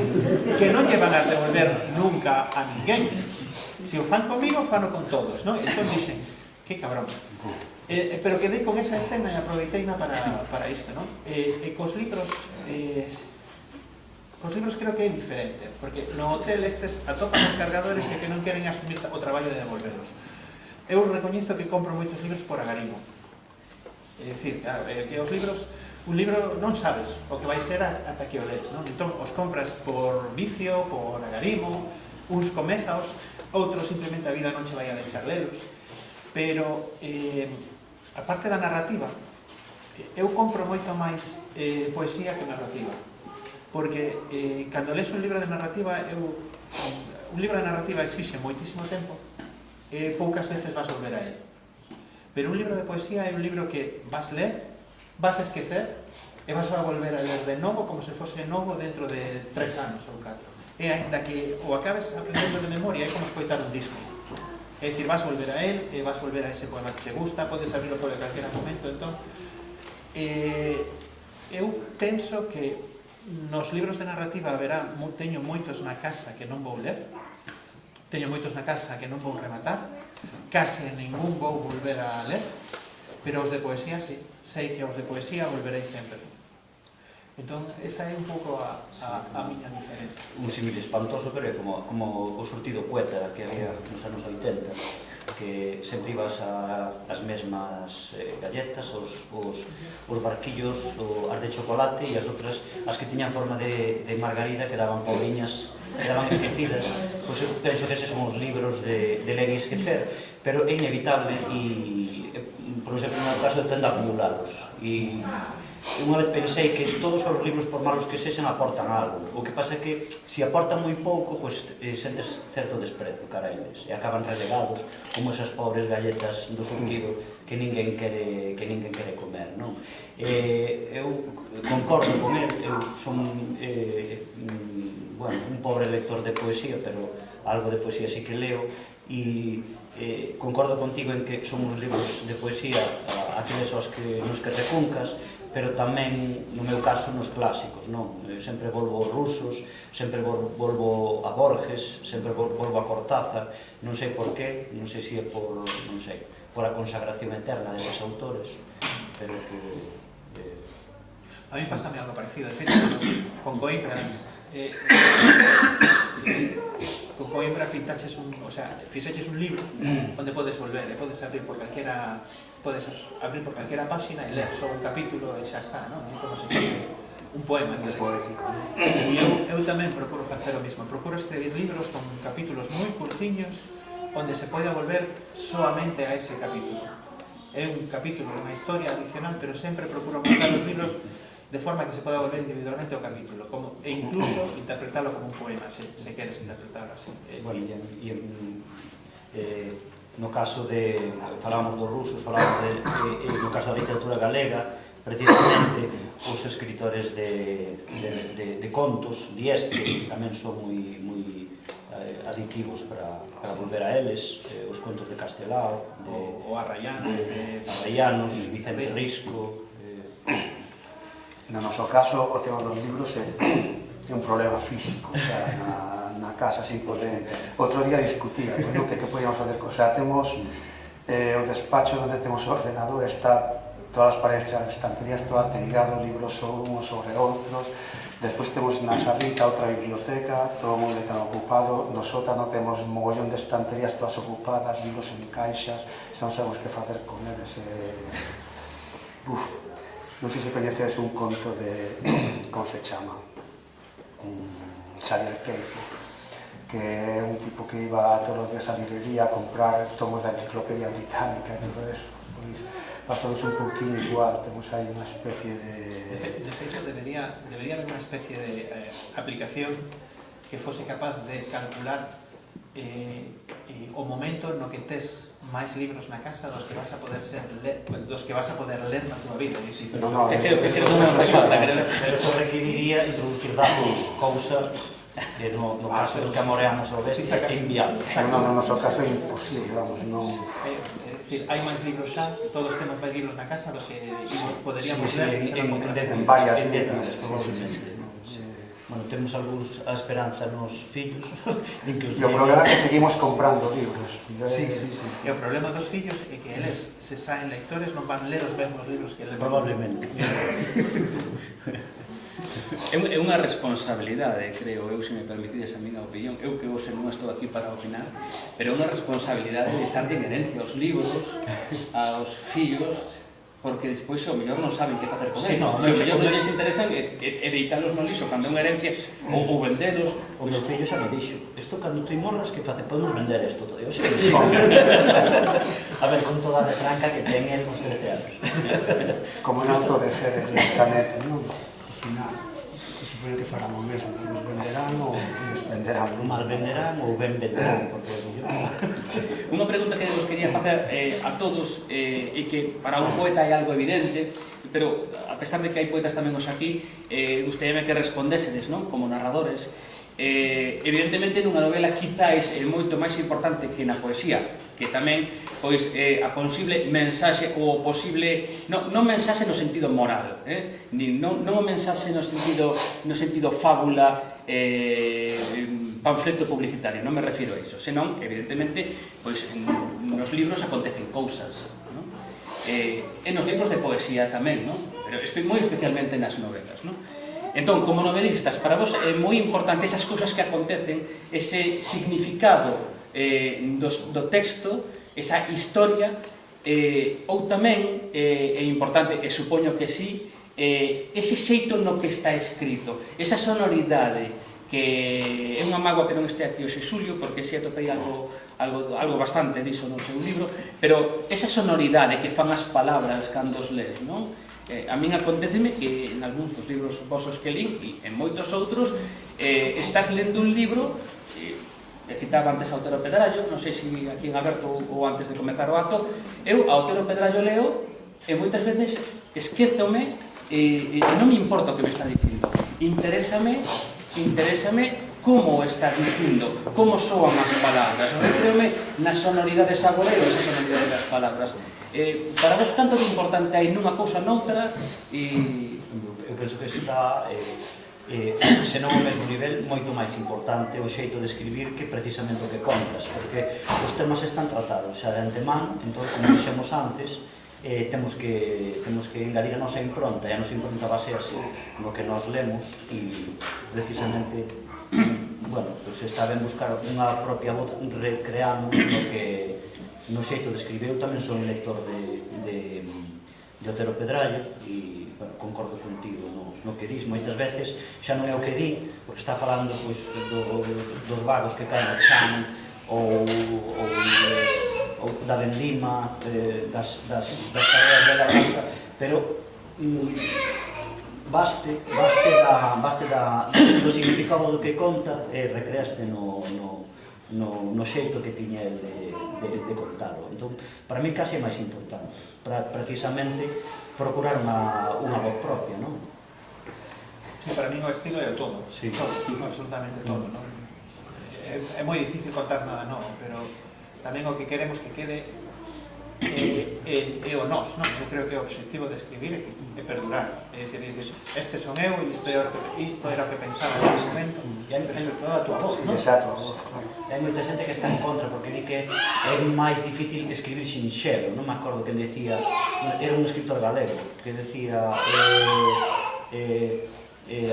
que non lle van a devolver nunca a ninguén. Se o fan comigo, fano con todos, non? Entón dixen, Que cabrón. Pero quedei con esa escena e aproveiteina para isto, non? Cos libros creo que é diferente, porque no hotel estes atopan os cargadores e que non queren asumir o traballo de devolverlos. Eu recoñezo que compro moitos libros por agarimo. É dicir, que os libros, un libro non sabes o que vai ser ata que o lees, non? Entón, os compras por vicio, por agarimo, uns comezaos, outros simplemente a vida non che vai a deixar lelos. Pero, a parte da narrativa, eu compro moito máis poesía que narrativa. Porque cando lees un libro de narrativa, un libro de narrativa exixe moitísimo tempo, poucas veces vas volver a él. Pero un libro de poesía é un libro que vas ler, vas a esquecer e vas a volver a ler de novo como se fose novo dentro de 3 anos ou 4. E ainda que o acabes aprendendo de memoria, é como escoitar un disco. É dicir, vas volver a él, vas volver a ese poema que che gusta, podes abrirlo por calquera momento. Entón, eu penso que nos libros de narrativa teño moitos na casa que non vou ler, teño moitos na casa que non vou rematar, case ningún vou volver a ler, pero os de poesía sí, sei que os de poesía volverei sempre. Entón, esa é un pouco a miña diferencia. Un símil espantoso, pero é como o surtido poeta que había nos anos 80, que sempre ibas as mesmas galletas, os barquillos, as de chocolate e as outras, as que tiñan forma de margarida, que daban pauliñas, quedaban esquecidas. Pois eu penso que eses son os libros de ler e esquecer, pero é inevitable e, por exemplo, no caso eu tendo a acumulalos. E unha vez pensei que todos os libros, por malos que sexan, aportan algo. O que pasa é que, se aportan moi pouco, pois sentes certo desprezo cara a eles. E acaban relegados, como esas pobres galletas do surtido que ninguén quere comer, non? Eu concordo con el, eu son un pobre lector de poesía, pero algo de poesía sí que leo, e concordo contigo en que son uns libros de poesía aqueles nos que recuncas, pero tamén, no meu caso, nos clásicos, non? Sempre volvo aos rusos, sempre volvo a Borges, sempre volvo a Cortázar, non sei por qué, non sei se é por a consagración eterna deses autores, pero que... A mí pásame algo parecido, de feito, con Coimbra, fixeches un libro onde podes volver e podes abrir por calquera páxina e ler só un capítulo e xa está, non? É como se fose un poema que lees. E eu tamén procuro facer o mismo, procuro escribir libros con capítulos moi curtiños onde se poida volver soamente a ese capítulo. É un capítulo, unha historia adicional, pero sempre procuro montar os libros de forma que se poda volver individualmente ao capítulo, e incluso interpretarlo como un poema, se queres interpretarlo así. No caso de, falábamos dos rusos, no caso da literatura galega, precisamente os escritores de contos, Dieste, tamén son moi aditivos para volver a eles, os contos de Castelao, o Arrayanos, Vicente Risco. No noso caso, o tema dos libros é un problema físico, o sea, na casa, así, outro día discutíamos, non? Que podíamos facer, o sea, temos o despacho onde temos o ordenador, está todas as paredes, as estanterías, todo ateigado, libros uns sobre outros, despois temos na salita outra biblioteca, todo o mundo está ocupado, no sótano temos un mogollón de estanterías todas ocupadas, libros en caixas, xa non sabemos que facer con eles. Non sei se coñeces un conto de, como se chama, Xavier Queipo, que é un tipo que iba todos os días á librería a comprar tomos da enciclopedia británica e todo eso. Pois pasamos un pouquinho igual, temos aí unha especie de... De feito, debería haber unha especie de aplicación que fose capaz de calcular o momento no que tes máis libros na casa dos que vas a poder ler na tua vida. Creo que non fai falta, pero eso requeriría introducir datos, cousa que no caso dos que amoreamos ao vez é inviable. No noso caso é imposible, vamos, non... É dicir, hai máis libros xa, todos temos máis libros na casa dos que poderíamos ler en varias veces, probablemente. bueno, temos algúns a esperanza nos fillos en que os E o problema é que seguimos comprando libros. Sí. E o problema dos fillos é que eles, se saen lectores, non van ler os mesmos libros que lemos. Probablemente. É unha responsabilidade, creo eu, se me permitides a miña opinión, eu que vos non estou aquí para opinar, pero é unha responsabilidade de estar en herencia aos libros, aos fillos, porque despois ao mellor non saben que facer con Sí, eles. no, Se ao mellor non lles interesa editalos no lixo cando é unha herencia ou vendelos. O meu fillo xa me dixo, isto cando tú morras, que face? Podemos vender isto todo. Eu sei, sí. A ver, con toda a retranca que ten el con 13 anos. Como en auto de Feder Canet, non? Ao final, se supone que farán o mesmo, que nos venderán ou nos venderán. Mal venderán ou ben venderán, porque yo... Unha pregunta que vos quería facer a todos e que para un poeta é algo evidente, pero a pesar de que hai poetas tamén os aquí, gustaríame que respondésedes, non? Como narradores. Evidentemente nunha novela quizáis é moito máis importante que na poesía, que tamén pois a posible mensaxe ou posible non mensaxe no sentido moral, non o mensaxe no sentido fábula, panfleto publicitario, non me refiro a iso, senón, evidentemente, pois nos libros acontecen cousas, non? E nos libros de poesía tamén, non? Pero estou moi especialmente nas novelas, non? Entón, como novelistas, para vos é moi importante esas cousas que acontecen, ese significado do texto, esa historia, ou tamén é importante, e supoño que sí, ese xeito no que está escrito, esa sonoridade, que é unha mágoa que non este aquí hoxe Xulio, porque si atopei algo bastante diso no seu libro, pero esa sonoridade que fan as palabras cando os lees, non? A min aconteceme que en algúns dos libros vosos que lín, e en moitos outros, estás lendo un libro, citaba antes a Otero Pedrallo, non sei se aquí en aberto ou antes de comezar o acto, eu a Otero Pedrallo leo e moitas veces esquézome e non me importa o que me está dicindo. Interésame como está dicindo, como soan as palabras, recreome nas sonoridades agoreo, esa sonoridade das palabras. Para vos, canto de importante hai nunha cousa noutra? Eu penso que está, se non ao mesmo nivel, moito máis importante o xeito de escribir que precisamente o que contas, porque os temas están tratados xa de antemán, entón, como dixemos antes, temos que engadir a nosa impronta, e a nosa impronta basease no que nos lemos, e precisamente, bueno, pues está ben buscar unha propia voz recreando no xeito de escribir. Eu tamén son lector de Otero Pedrallo e, bueno, concordo contigo no que dis. Moitas veces xa non é o que di, porque está falando pois, dos vagos que caen no examen ou da vendima, das tareas de labranza, pero baste do significado do que conta e recreaste no xeito que tiña el de contarlo. Entón, para mí casi é máis importante, para precisamente procurar unha voz propia, non? Sí, para mí o estilo é o todo, Sí. todo, absolutamente todo, non? É moi difícil contar nada novo, pero tamén o que queremos que quede é o nós, non? Eu creo que o objetivo de escribir é perdurar, é dicir, este son eu e isto era o que pensaba en ese momento, pero sobre todo a tua voz, non? Exacto, a voz, claro. Hai moita xente que está en contra porque di que é máis difícil escribir sinxelo. Non me acordo quen decía, era un escritor galego que decía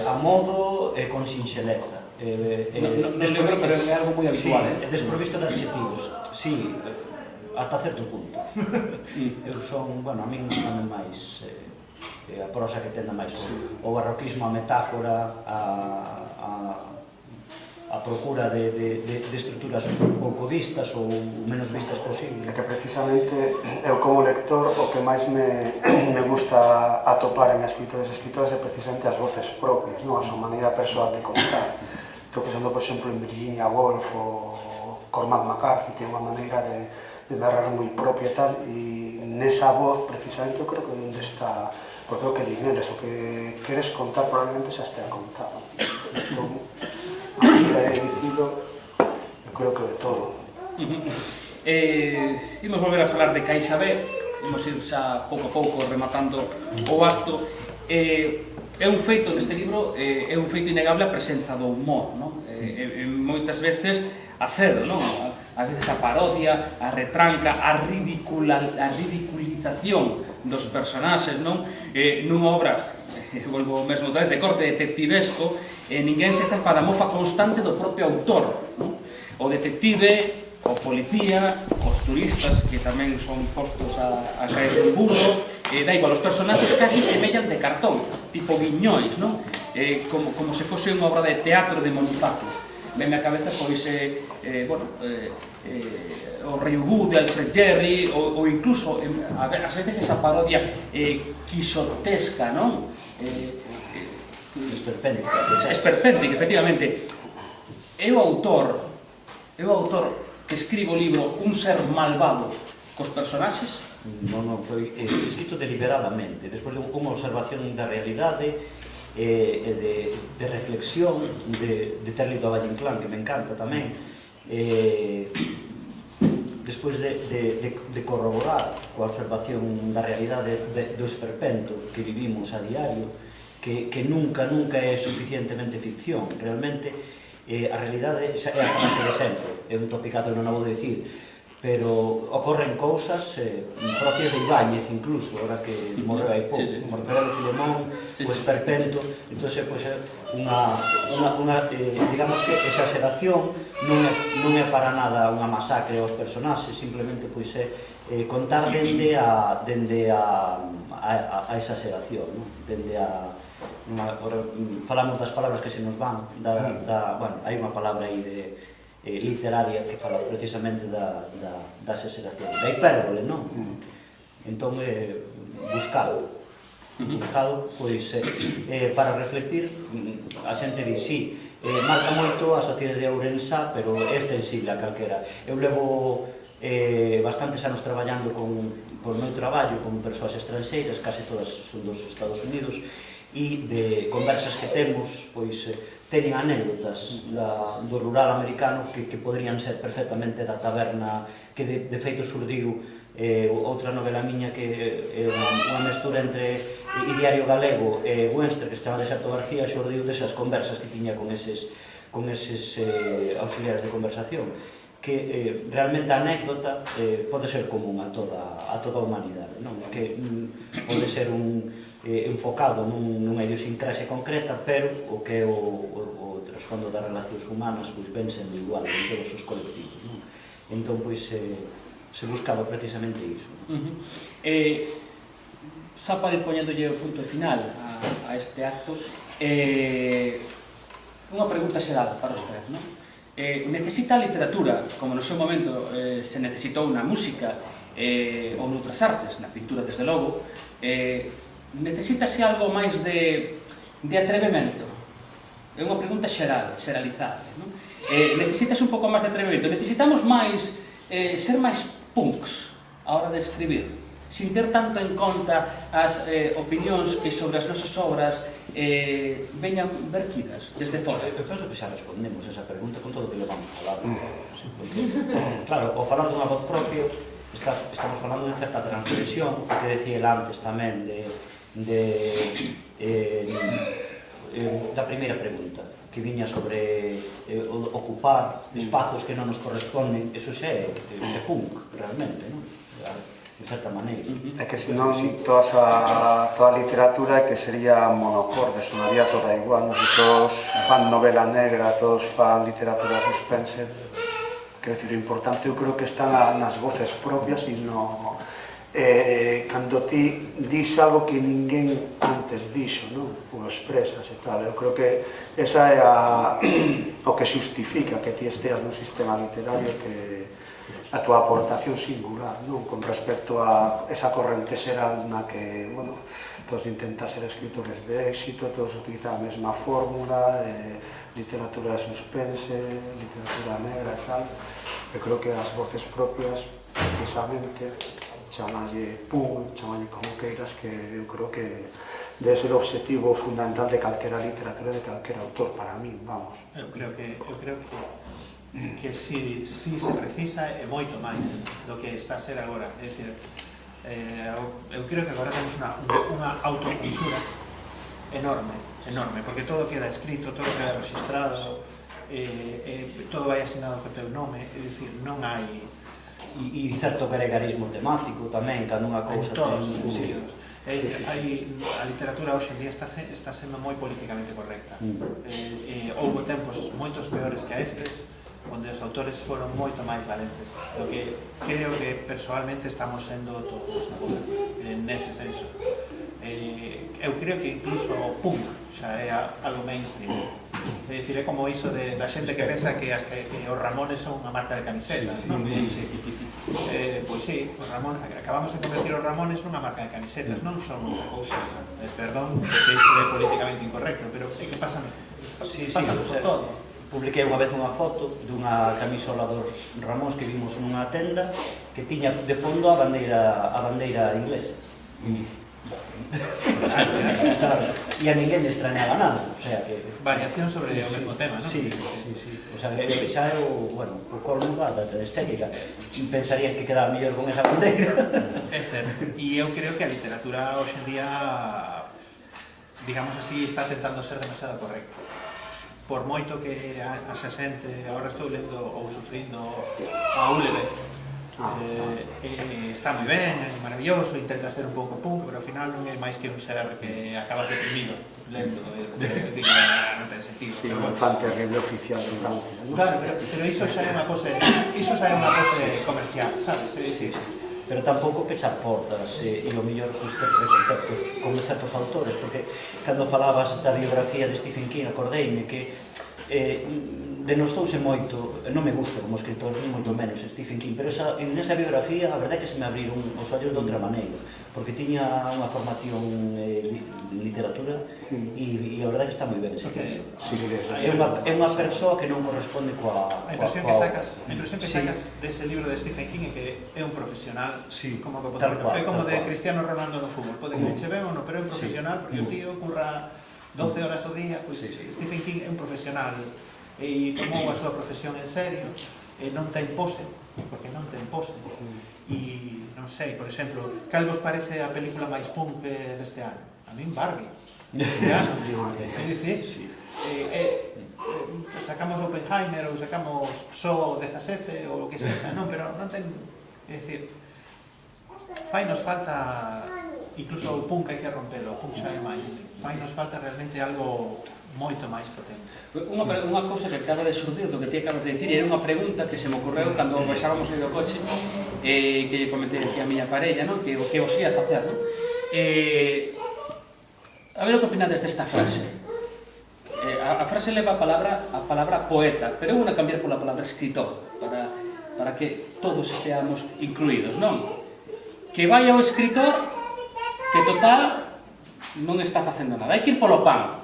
a modo e con sinxeleza. Non lembro, pero é algo moi habitual, desprovisto de adxetivos. Sí, ata certo punto. Eu son, bueno, a min gustame máis a prosa que tenda máis o barroquismo, a metáfora, a procura de estruturas pouco vistas ou menos vistas posible. É que precisamente eu como lector o que máis me gusta atopar en escritores e escritoras é precisamente as voces propias, non? A súa maneira persoal de contar. Estou pensando, por exemplo, en Virginia Woolf ou Cormac McCarthy, ten unha maneira de narrar moi propia e tal, e nesa voz precisamente eu creo que onde está, porque o que di neles, o que queres contar probablemente xa estea contado. Entón, he dicido, eu creo que de todo. Imos volver a falar de Caixa B, imos ir xa pouco a pouco rematando o acto. é un feito neste libro, é un feito innegable a presenza do humor, non? Moitas veces a cedo, non? A veces a parodia, a retranca, a ridiculización dos personaxes, non? Nunha obra, volvo mesmo outra vez, de corte detectivesco, ninguén se cefa da mofa constante do propio autor, non? O detective, o policía, os turistas que tamén son postos a caer un burro, da igual, os personaxes casi semellan de cartón, tipo guiñois, non? Como se fose unha obra de teatro de Monifaces. Venme a cabeza pois o Rei Ubu de Alfred Jarry ou incluso ás veces esa parodia quixotesca, non? Esperpéntica, efectivamente. É o autor que escribe o libro Un ser malvado cos personaxes? Non, foi escrito deliberadamente, despois de unha observación da realidade e de reflexión, de ter lido a Valle Inclán, que me encanta tamén, despois de corroborar coa observación da realidade do esperpento que vivimos a diario, que nunca é suficientemente ficción, realmente a realidade é a frase de sempre, é un topicazo, non a vou dicir, pero ocorren cousas propias de Ibáñez incluso, ahora que morreu hai pouco, o Mortadelo de Filemón, o esperpento, entón é unha digamos que exageración, non é para nada unha masacre aos personaxes, simplemente pois é contar dende a exageración, dende a falamos das palabras que se nos van, bueno, hai unha palabra aí literaria que fala precisamente da exageración, da hipérbole, non? Entón, buscado, pois, para reflectir, a xente di, sí, marca moito a sociedade de Ourensá, pero é extensible a calquera. Eu levo bastantes anos traballando por meu traballo con persoas estranxeiras, case todas son dos Estados Unidos, e de conversas que temos, pois, teñen anécdotas do rural americano que poderían ser perfectamente da taberna que de feito surdiu outra novela miña que é unha mestura entre Ideario Galego e Webster, que se chama Deserto García, xurdiu desas conversas que tiña con eses auxiliares de conversación, que realmente a anécdota pode ser común a toda a humanidade, non? Que pode ser enfocado nunha idiosincrasia concreta, pero o que é o trasfondo das relacións humanas pois ven sendo igual en todos os colectivos, non? Entón, pois, se buscaba precisamente iso. Xa para ir poñéndolle o punto final a este acto, unha pregunta xeral para os tres, non? Necesita a literatura, como no seu momento se necesitou na música ou noutras artes, na pintura desde logo, necesítase algo máis de atrevemento? É unha pregunta xeral, xeralizada, non? Necesítase un pouco máis de atrevemento? Necesitamos máis ser máis punks a hora de escribir, sin ter tanto en conta as opinións que sobre as nosas obras veñan verquidas desde fora? Eu penso que xa respondemos esa pregunta con todo o que levamos falado. Claro, ao falar dunha voz propia, estamos falando de certa transgresión, que decía el antes tamén, da primeira pregunta, que viña sobre ocupar espazos que non nos corresponden. Eso xa é punk, realmente, non? De certa maneira. É que senón toda a literatura que sería monocorde, sonaría toda igual, non? Se todos fan novela negra, todos fan literatura suspense, quero dicir, o importante eu creo que está nas voces propias e no... cando ti dis algo que ninguén antes dixo, non? O expresas e tal, eu creo que esa é o que justifica que ti esteas nun sistema literario, que a tua aportación singular, non? Con respecto a esa corrente xeral na que, bueno, todos intentan ser escritores de éxito, todos utilizan a mesma fórmula, literatura de suspense, literatura negra e tal. Eu creo que as voces propias, precisamente, chamalle punk, chamalle como queiras, que eu creo que debe ser o objetivo fundamental de calquera literatura, de calquera autor, para min, vamos. Eu creo que si se precisa é moito máis do que está a ser agora. É dicir, eu creo que agora temos unha autocensura enorme, enorme, porque todo queda escrito, todo queda registrado, todo vai asinado co teu nome, é dicir, non hai... E certo gregarismo temático tamén, cando unha cousa en todos os ten... sentidos. A literatura hoxe en día está sendo moi políticamente correcta. Houbo tempos moitos peores que a estes, onde os autores foron moito máis valentes, do que creo que persoalmente estamos sendo todos agora, nese senso. Eu creo que incluso o punk xa é algo mainstream. É dicir, é como iso da xente que pensa que os Ramones son unha marca de camisetas, non? Pois sí, acabamos de convertir os Ramones nunha marca de camisetas, non son outra cousa. Perdón, porque isto é políticamente incorrecto, pero é que pásanos por todo. Publiquei unha vez unha foto dunha camisola dos Ramóns que vimos nunha tenda que tiña de fondo a bandeira inglesa. E a ninguén lle extrañaba nada, o sea que... Variación sobre o mesmo tema, non? Sí. O sea, xa é o colmo da estética. Pensarían que quedaba mellor con esa bandeira. É certo. E eu creo que a literatura hoxe en día, digamos así, está tentando ser demasiado correcta. Por moito que haxa xente, agora estou lendo ou sufrindo a Úlebe, está moi ben, é maravilloso, intenta ser un pouco punk, pero ao final non é máis que un ser que acaba deprimido lendo, non ten sentido. Sí, un fan terrible oficial en Francia. Claro, pero iso xa é unha pose comercial, sabes? É dicir, pero tampouco pechar portas e o mellor preconceptos con certos autores, porque cando falabas da biografía de Stephen King acordeime que denostouse moito, non me gusta como escritor, ni moito menos Stephen King, pero nesa biografía a verdade é que se me abriron os ollos de outra maneira, porque tiña unha formación en literatura e a verdade é que está moi ben ese libro. É unha persoa que non corresponde coa... A impresión que sacas dese libro de Stephen King é que é un profesional, é como de Cristiano Ronaldo no fútbol, pode que che ben ou non, pero é un profesional, porque o tío curra 12 horas ao día, pois Stephen King é un profesional e tomou a súa profesión en serio, non ten pose, porque non ten pose. E non sei, por exemplo, cal vos parece a película máis punk deste ano? A min Barbie. Deste ano, é dicir, sacamos Oppenheimer ou sacamos Só 17 ou o que sexa, non, pero non ten, é dicir, fainos falta, incluso o punk hai que rompelo, o punk xa é máis, fainos falta realmente algo moito máis potente. Unha cousa que acaba de surdir do que ti acabas de dicir, era unha pregunta que se me ocorreu cando baixábamos aí do coche, que lle comentei aquí a miña parella, non? Que o que os ia facer, non? A ver o que opinades desta frase. A frase leva a palabra poeta, pero eu vou a cambiar pola palabra escritor, para que todos esteamos incluídos, non? Que vai ao escritor, que total non está facendo nada, hai que ir polo pan.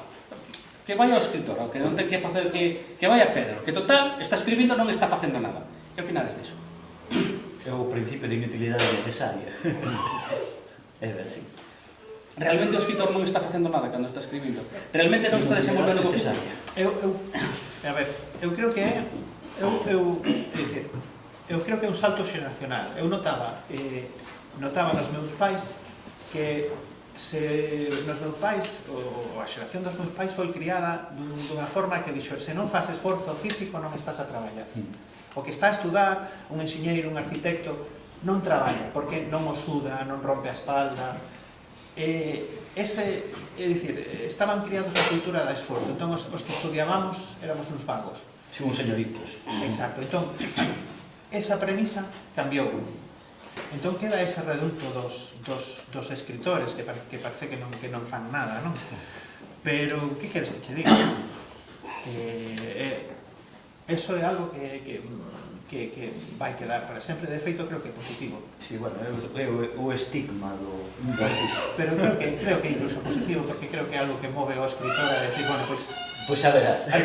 Que vai ao escritor, que non ten que facer, que vai a Pedro, que total está escribindo non está facendo nada. Que opinades disso? É o principio de inutilidade necesaria. É así. Realmente o escritor non está facendo nada cando está escribindo. Realmente non está desenvolvendo o oficio. A ver, eu creo que é eu creo que é un salto xeracional. Eu notaba nos meus pais que nos meus pais, ou a xeración dos meus pais foi criada dunha forma que dixo, se non faz esforzo físico non estás a traballar. O que está a estudar, un enxeñeiro, un arquitecto, non traballa, porque non o suda, non rompe a espalda. É dicir, estaban criados a cultura da esforzo, entón os que estudiábamos éramos uns vagos. Si, uns señoritos. Exacto, entón, esa premisa cambiou. Entón queda ese reducto dos escritores que parece que non fan nada, non? Pero, que queres que che diga? Eso é algo que vai quedar para sempre. De feito, creo que é positivo. Sí, bueno, é o estigma do artista. Pero creo que incluso positivo, porque creo que é algo que move ao escritor a decir, bueno, pois xa verás. Hai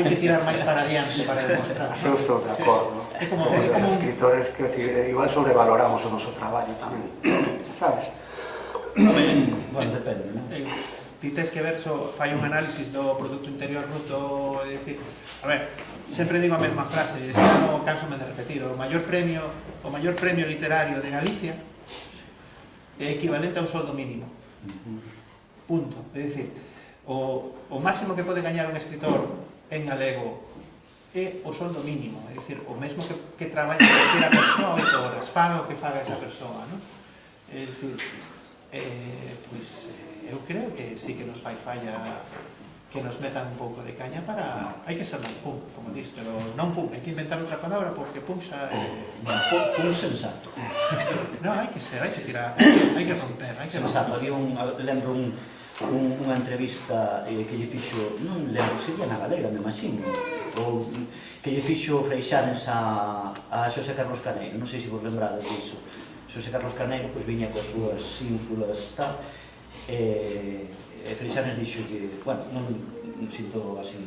que tirar máis para adiante para demostrar. Eu estou de acordo. Os escritores, que igual sobrevaloramos o noso traballo tamén, sabes? Bueno, depende, non? Ti tes que ver, fai un análisis do Producto Interior Bruto, é dicir, a ver, sempre digo a mesma frase, este ano cansome de repetir, o maior premio literario de Galicia é equivalente a un soldo mínimo. Punto. É dicir, O máximo que pode gañar un escritor en galego é o soldo mínimo, é dicir, o mesmo que traballa cualquiera persoa 8 horas, faga o que faga esa persoa, non? É dicir, pois, eu creo que sí que nos fai falla que nos metan un pouco de caña para... Hai que ser máis punk, como dis, pero non punk, hai que inventar outra palabra porque punk xa... Punk sensato. Non, hai que ser, hai que tirar, hai que romper, hai que Sensato, romper. lembro unha entrevista que lle fixo, non lembro, sería na Galega, me imagino, ou que lle fixo Freixanes a Xosé Carlos Carneiro, non sei se vos lembrades disso. Xosé Carlos Carneiro pois viña coas súas ínfulas tal, Freixanes dixo que, bueno, non sinto así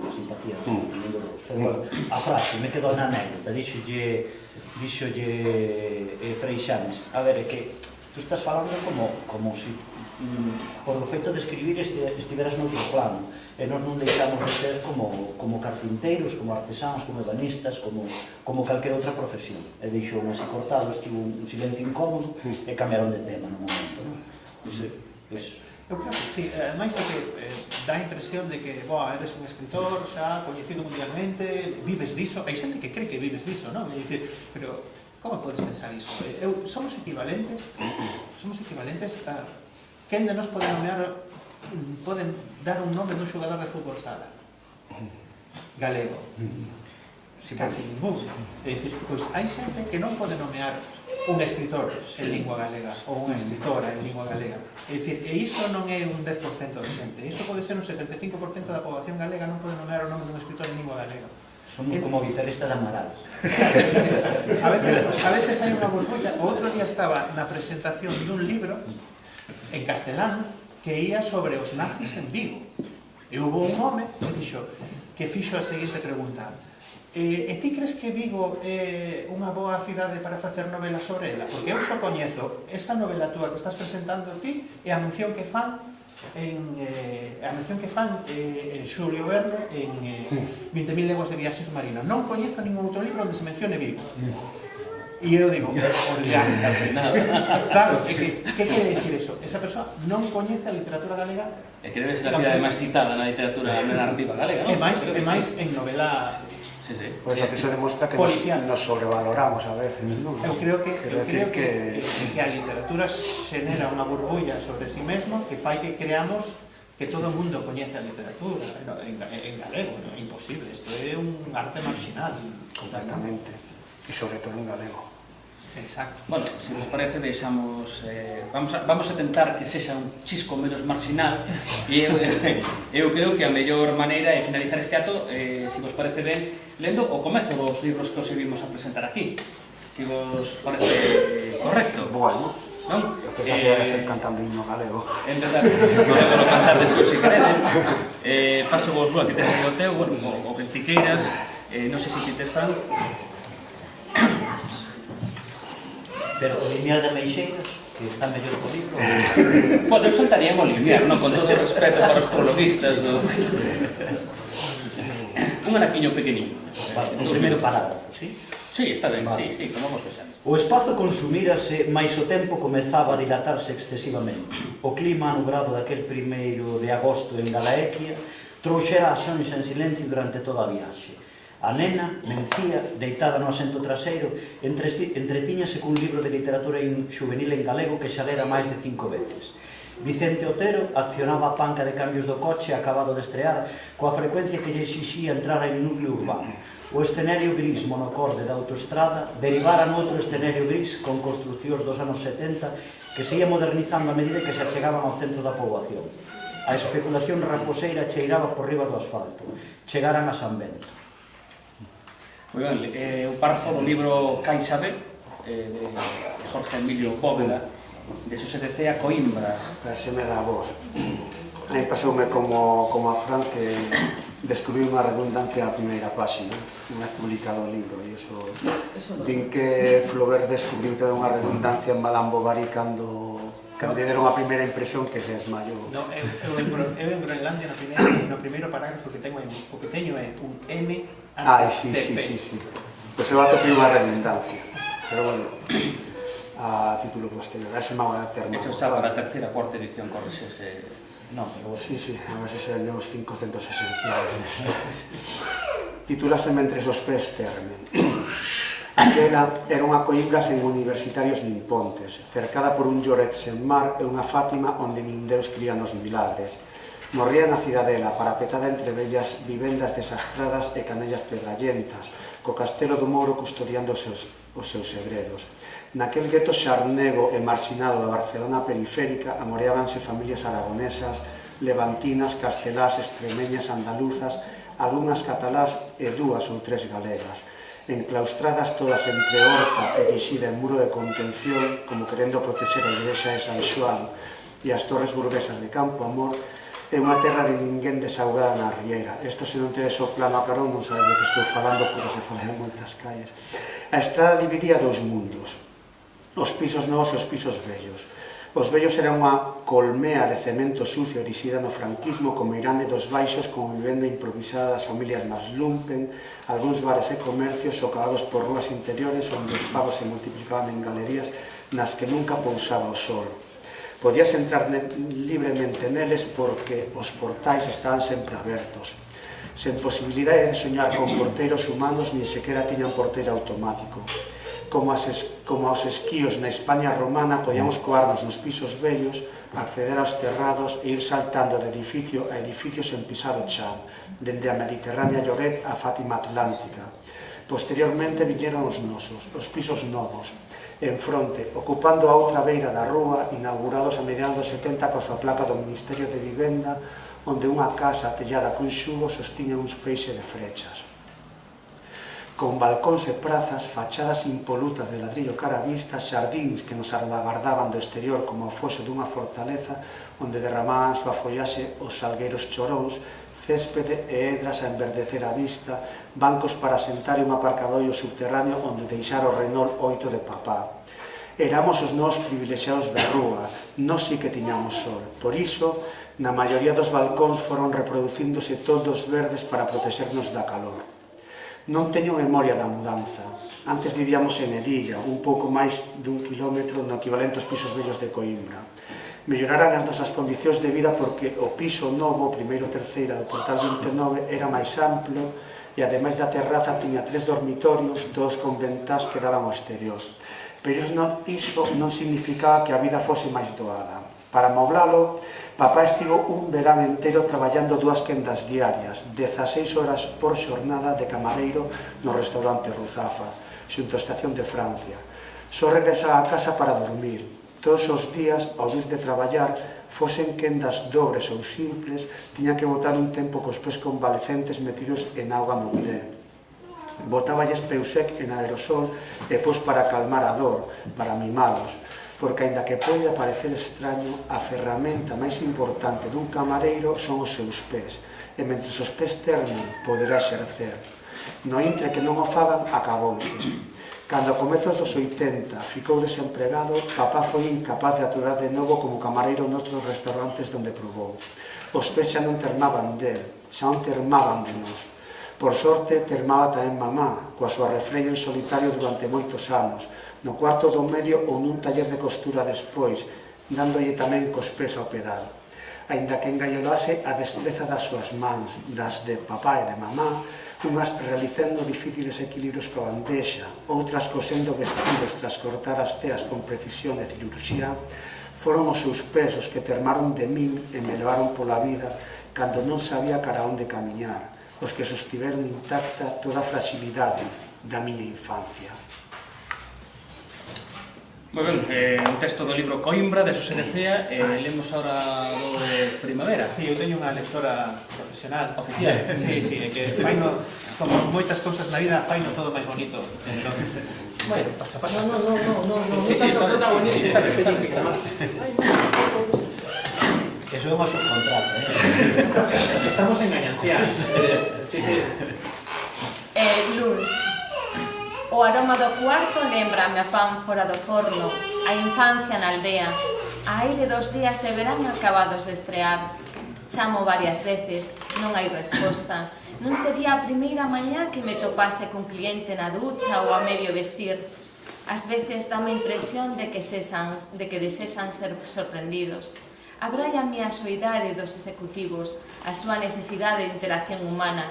simpatía pero bueno, a frase me quedou na anécdota, dixolle Freixanes, a ver, é que tú estás falando como se por o feito de escribir estiveras noutro plano, e nós non deixamos de ser como carpinteiros, como artesáns, como ebanistas, como calquera outra profesión. E deixou así cortado, estivo un silencio incómodo e cambiaron de tema no momento, non? Eu creo que sí, máis é que dá a impresión de que, boa, eres un escritor xa coñecido mundialmente, vives diso, hai xente que cree que vives diso, non? E dicir, pero como podes pensar iso? Somos equivalentes a... Quen de nos pode nomear, poden dar un nome dun xogador de fútbol sala? Galego. Casi ningún. É dicir, pois hai xente que non pode nomear un escritor en lingua galega ou unha escritora en lingua galega. É dicir, e iso non é un 10% de xente. Iso pode ser un 75% da poboación galega non pode nomear o nome dun escritor en lingua galega. Somos como guitarrista de Amaral. A veces hai unha burbulla. O outro día estaba na presentación dun libro en castelán que ia sobre os nazis en Vigo. E hubo un home que fixo a seguinte pregunta: e ti crees que Vigo é unha boa cidade para facer novelas sobre ela? Porque eu só coñezo esta novela túa que estás presentando ti e a mención que fan Xulio Verne en 20.000 leguas de viaxe submarino. Non coñezo ningún outro libro onde se mencione Vigo. E eu digo, claro, que quere dicir eso? Esa persoa non coñece a literatura galega. É que debe ser a cidade máis citada na literatura narrativa galega, non? E máis en novela... Sí. Pois o que se demostra que nos sobrevaloramos a veces, non? Eu creo que a literatura xenera unha burbulla sobre si mesmo que fai que creamos que todo o mundo coñece a literatura en galego, é imposible, isto é un arte marginal. Completamente, e sobre todo en galego. Exacto. Bueno, se nos parece, deixamos... Vamos a tentar que sexa un chisco menos marginal e eu creo que a mellor maneira é finalizar este acto, se vos parece ben, lendo o comezo dos libros que os vimos a presentar aquí. Se vos parece correcto. Bueno, non? pensaba que iba a ser cantando himno galego. Empezar, podemos cantar despois se queredes. Paso vos a ti tes o teu, bueno, o que ti queiras. Non sei se ti tes fan. Pero o lineal de Meixeiras, que está mellor co libro... Bueno, eu saltaría o lineal, non? Con todo o respeto para os prologuistas do... Un anaquiño pequeniño. Vale, o primeiro parágrafo, sí? Sí, está ben, Vale. sí, como vos vexades. O espazo consumírase, mais o tempo comezaba a dilatarse excesivamente. O clima anubrado daquel 1 de agosto en Galaequia trouxera a Xonxa en silencio durante toda a viaxe. A nena, Mencía, deitada no asento traseiro, entretíñase cun libro de literatura xuvenil en galego que xa lera máis de 5 veces. Vicente Otero accionaba a panca de cambios do coche acabado de estrear coa frecuencia que lle exixía entrar en núcleo urbano. O escenario gris monocorde da autoestrada derivara noutro escenario gris con construcións dos anos 70 que se ia modernizando a medida que se achegaban ao centro da poboación. A especulación raposeira cheiraba por riba do asfalto. Chegaran a San Bento. Moi ben, o párrafo do libro Caixa B, de Jorge Emilio Bóveda, de SOSDC a Coimbra. Pero se me dá a voz. A mí pasoume como a Fran que descubrí unha redundancia na primeira páxina, non é publicado o libro, e iso... Din que Flaubert descubriu toda unha redundancia en Madame Bovary cando lle deron a primeira impresión que se desmayou. No, eu en Groenlandia no primeiro parágrafo que teño é un M. Sí. Pois eu atopei unha redundancia. Pero bueno, a título posterior, a ese mau a termo. Eso xa para a terceira, cuarta edición, correxese. No, pero... Sí, a ver se se venden os 500 exemplares. Titúlase Mentres os pés termen. Aquela era unha coimbra sen universitarios nin pontes, cercada por un lloret sen mar e unha Fátima onde nin Deus cría nos milagres. Morría na cidadela, parapetada entre bellas vivendas desastradas e canellas pedrallentas, co castelo do Mouro custodiando os seus segredos. Naquel gueto xarnego e marxinado da Barcelona periférica amoreábanse familias aragonesas, levantinas, castelás, extremeñas, andaluzas, algunhas catalás e 2 ou 3 galegas, enclaustradas todas entre horta erixida en muro de contención, como querendo protexer a igrexa de San Xoán e as torres burguesas de Campo Amor, é unha terra de ninguén desaugada na Riera. Isto, se non tedes o plano a carón, non sabes de que estou falando, porque se fala en moitas calles. A estrada dividía 2 mundos, os pisos novos e os pisos vellos. Os vellos eran unha colmea de cemento sucio erixida no franquismo como Irán dos Baixos, como vivenda improvisada das familias máis lumpen, algúns bares e comercios socavados por rúas interiores onde os fagos se multiplicaban en galerías nas que nunca pousaba o sol. Podías entrar libremente neles porque os portais estaban sempre abertos. Sen posibilidade de soñar con porteiros humanos, nin sequera tiñan porteiro automático. Como aos esquíos na España romana, podíamos coarnos nos pisos vellos, acceder aos terrados e ir saltando de edificio a edificio sen pisar o chan, dende a Mediterránea Lloret a Fátima Atlántica. Posteriormente viñeron os nosos, os pisos novos, en fronte, ocupando a outra beira da rúa, inaugurados a mediados dos 70 coa súa placa do Ministerio de Vivenda, onde unha casa tellada con xugo sostiña uns feixe de frechas. Con balcóns e prazas, fachadas impolutas de ladrillo cara a vista, xardíns que nos salvagardaban do exterior como o foxo dunha fortaleza onde derramaban súa follaxe os salgueiros choróns, céspede e edras a enverdecer a vista, bancos para sentar e un aparcadoiro subterráneo onde deixar o Renault 8 de papá. Éramos os novos privilexiados da rúa, nós sí que tiñamos sol. Por iso, na maioría dos balcóns foron reproducíndose toldos verdes para protexernos da calor. Non teño memoria da mudanza. Antes vivíamos en Edilla, un pouco máis dun kilómetro no equivalente aos pisos vellos de Coimbra. Melloraran as nosas condicións de vida porque o piso novo, o primeiro terceira do Portal 29, era máis amplo e, ademais da terraza, tiña 3 dormitorios, todos con ventás que daban ao exterior. Pero iso non significaba que a vida fose máis doada. Para moblalo, papá estivo un verán inteiro traballando 2 quendas diarias, 16 horas por xornada de camareiro no restaurante Ruzafa, xunto á estación de Francia. Só regresaba a casa para dormir. Todos os días, ao vir de traballar, fosen quendas dobres ou simples, tiña que botar un tempo cos pés convalecentes metidos en auga no bidé. Botáballes peusec en aerosol e pos para calmar a dor, para mimalos, porque, aínda que pode parecer extraño, a ferramenta máis importante dun camareiro son os seus pés, e mentre os pés termen, poderá exercer. No intre que non o fagan, acabouse. Cando a comezos dos 80 ficou desempregado, papá foi incapaz de aturar de novo como camareiro noutros restaurantes donde probou. Os pés xa non termaban del, xa non termaban de nós. Por sorte, termaba tamén mamá, coa súa refreia en solitario durante moitos anos, no cuarto do medio ou nun taller de costura despois, dándolle tamén cos pés ao pedal. Aínda que engaiolase a destreza das súas mans, das de papá e de mamá, unhas realizando difíciles equilibrios coa bandexa, outras cosendo vestidos tras cortar as teas con precisión e cirurxía, foron os seus pés os que termaron de min e me levaron pola vida cando non sabía cara onde camiñar, os que sostiveron intacta toda a fragilidade da miña infancia. Moi ben, un texto do libro Coimbra, de Xosé de Cea, lemos agora do de Primavera. Sí, eu teño unha lectora profesional. Oficial. Sí, é que faino, como moitas cousas na vida, faino todo máis bonito. Bueno, pasa. No, Sí, está protagonista. Eso é unha subcontrata, Estamos engañanciados. Luns. O aroma do cuarto lembrame a pan fora do forno, a infancia na aldea, a aire dos días de verán acabados de estrear. Chamo varias veces, non hai resposta. Non sería a primeira mañá que me topase cun cliente na ducha ou a medio vestir. Ás veces dame a impresión de que desexan ser sorprendidos. Abraia a miña soidade dos executivos, a súa necesidade de interacción humana.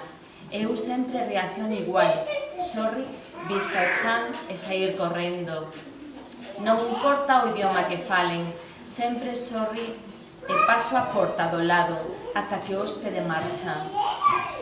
Eu sempre reacciono igual, sorri, vista o chan e sair correndo. Non importa o idioma que falen, sempre sorri e paso a porta do lado ata que o hóspede marcha.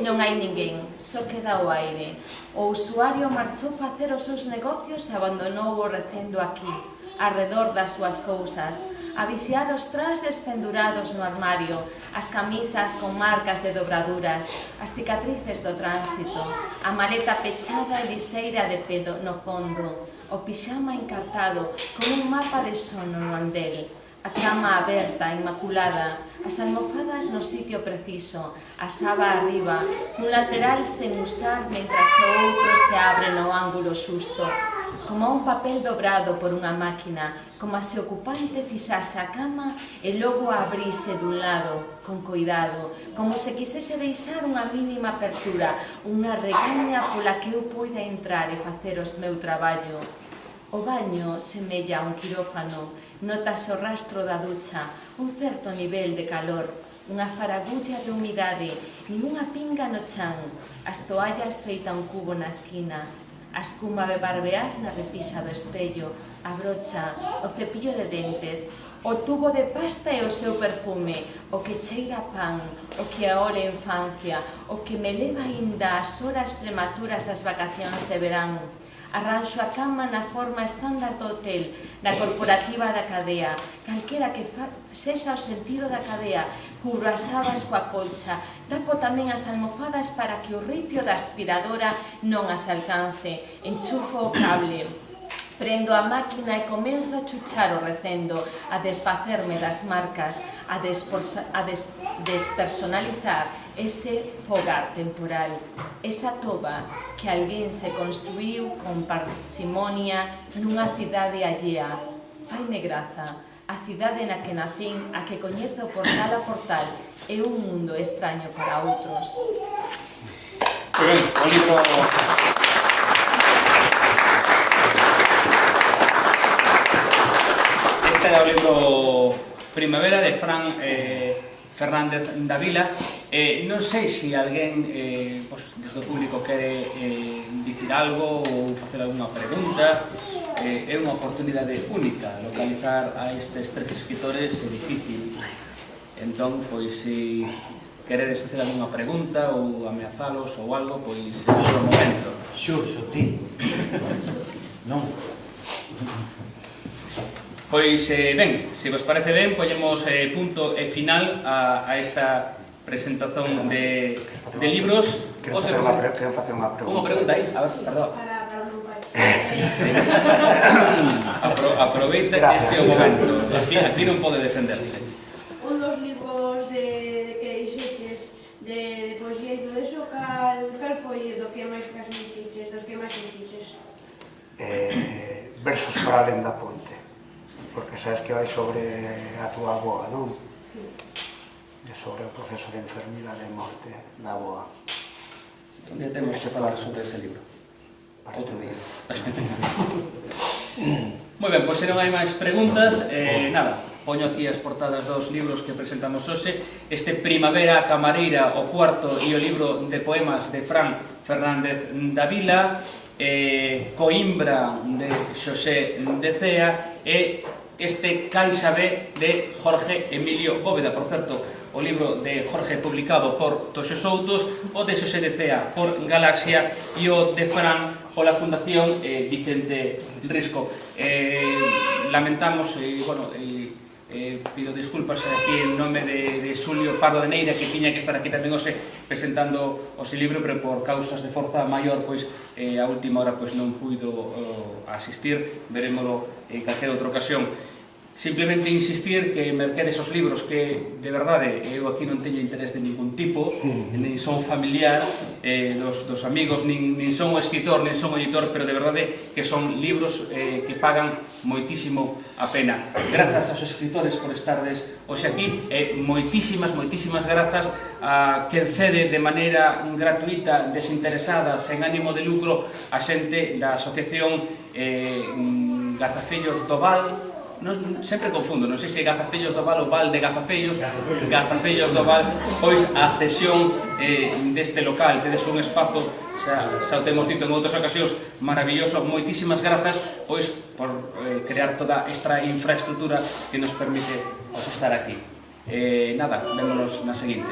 Non hai ninguén, só queda o aire. O usuario marchou facer os seus negocios e abandonou o recendo aquí, arredor das súas cousas, a vixiar os traxes pendurados no armario, as camisas con marcas de dobraduras, as cicatrices do tránsito, a maleta pechada e liseira de pedo no fondo, o pixama encartado con un mapa de sono no andel, a cama aberta, inmaculada, as almofadas no sitio preciso, a saba arriba, cun lateral sen usar mentras o outro se abre no ángulo xusto, como un papel dobrado por unha máquina, como se o ocupante fixase a cama e logo a abrise dun lado, con cuidado, como se quisese deixar unha mínima apertura, unha reguiña pola que eu poida entrar e facer o meu traballo. O baño semella un quirófano, notase o rastro da ducha, un certo nivel de calor, unha faragulla de humidade, ninguna pinga no chan, as toallas feita un cubo na esquina, a escuma de barbear na repisa do espello, a brocha, o cepillo de dentes, o tubo de pasta e o seu perfume, o que cheira a pan, o que a ole a infancia, o que me leva aínda ás horas prematuras das vacacións de verán. Arranxo a cama na forma estándar do hotel, na corporativa da cadea, calquera que sexa o sentido da cadea, cubro as sabas coa colcha, tapo tamén as almofadas para que o ripio da aspiradora non as alcance, enchufo o cable, prendo a máquina e comenzo a chuchar o recendo, a desfacerme das marcas, a despersonalizar ese fogar temporal, esa toba que alguén se construíu con parsimonia nunha cidade allea. Faime graza, a cidade na que nacín, a que coñezo portal a portal, é un mundo extraño para outros. Moi ben, o libro... Este era o libro Primavera de Fran Fernández Davila. Non sei se alguén desde o público quere dicir algo ou facer alguna pregunta. É unha oportunidade única localizar a estes tres escritores, é difícil. Entón, pois, se queredes facer alguna pregunta ou ameazalos ou algo, pois é o momento. Xurxo, ti. Non. Pois, ben, se vos parece ben, poñemos punto e final a esta presentación de libros. Quero facer unha pregunta. Unha pregunta aí, a ver, perdón. Para o meu pai. Aproveita que este é o momento. Aquí non pode defenderse. Un dos libros de que dixeches de poesía e todo eso, cal foi do que máis transmitiches, dos que máis sentiches? Versos para alén da ponte, porque sabes que vai sobre a túa avoa, non? E sobre o proceso de enfermidade e morte da avoa. Onde temos que falar sobre ese libro? Outro día. Moi ben, pois se non hai máis preguntas, nada, poño aquí as portadas dos libros que presentamos hoxe. Este Primavera Camareira, o cuarto, e o libro de poemas de Fran Fernández Davila, Coimbra de Xosé de Cea e este Caixa B de Jorge Emilio Bóveda. Por certo, o libro de Jorge publicado por Toxo Soutos, o de Xosé de Cea por Galaxia e o de Fran pola Fundación Vicente Risco. Lamentamos, pido disculpas aquí en nome de Xulio Pardo de Neira, que tiña que estar aquí tamén hoxe presentando o seu libro, pero por causas de forza maior, pois a última hora pois non puido asistir. Verémolo en calquera outra ocasión. Simplemente insistir que merquedes os libros, que de verdade eu aquí non teño interés de ningún tipo, nin son familiar dos amigos, nin son o escritor, nin son o editor, pero de verdade que son libros que pagan moitísimo a pena. Grazas aos escritores por estardes hoxe aquí e moitísimas grazas a quen cede de maneira gratuita, desinteresada, sen ánimo de lucro, a xente da asociación Gazafellos do Val, sempre confundo, non sei se Gazafellos do Val ou Val de Gazafellos, Gazafellos do Val, pois a cesión deste local, tedes un espazo, xa o temos dito en outras ocasións, maravilloso, moitísimas grazas, pois, por crear toda esta infraestructura que nos permite estar aquí. Nada, vémonos na seguinte.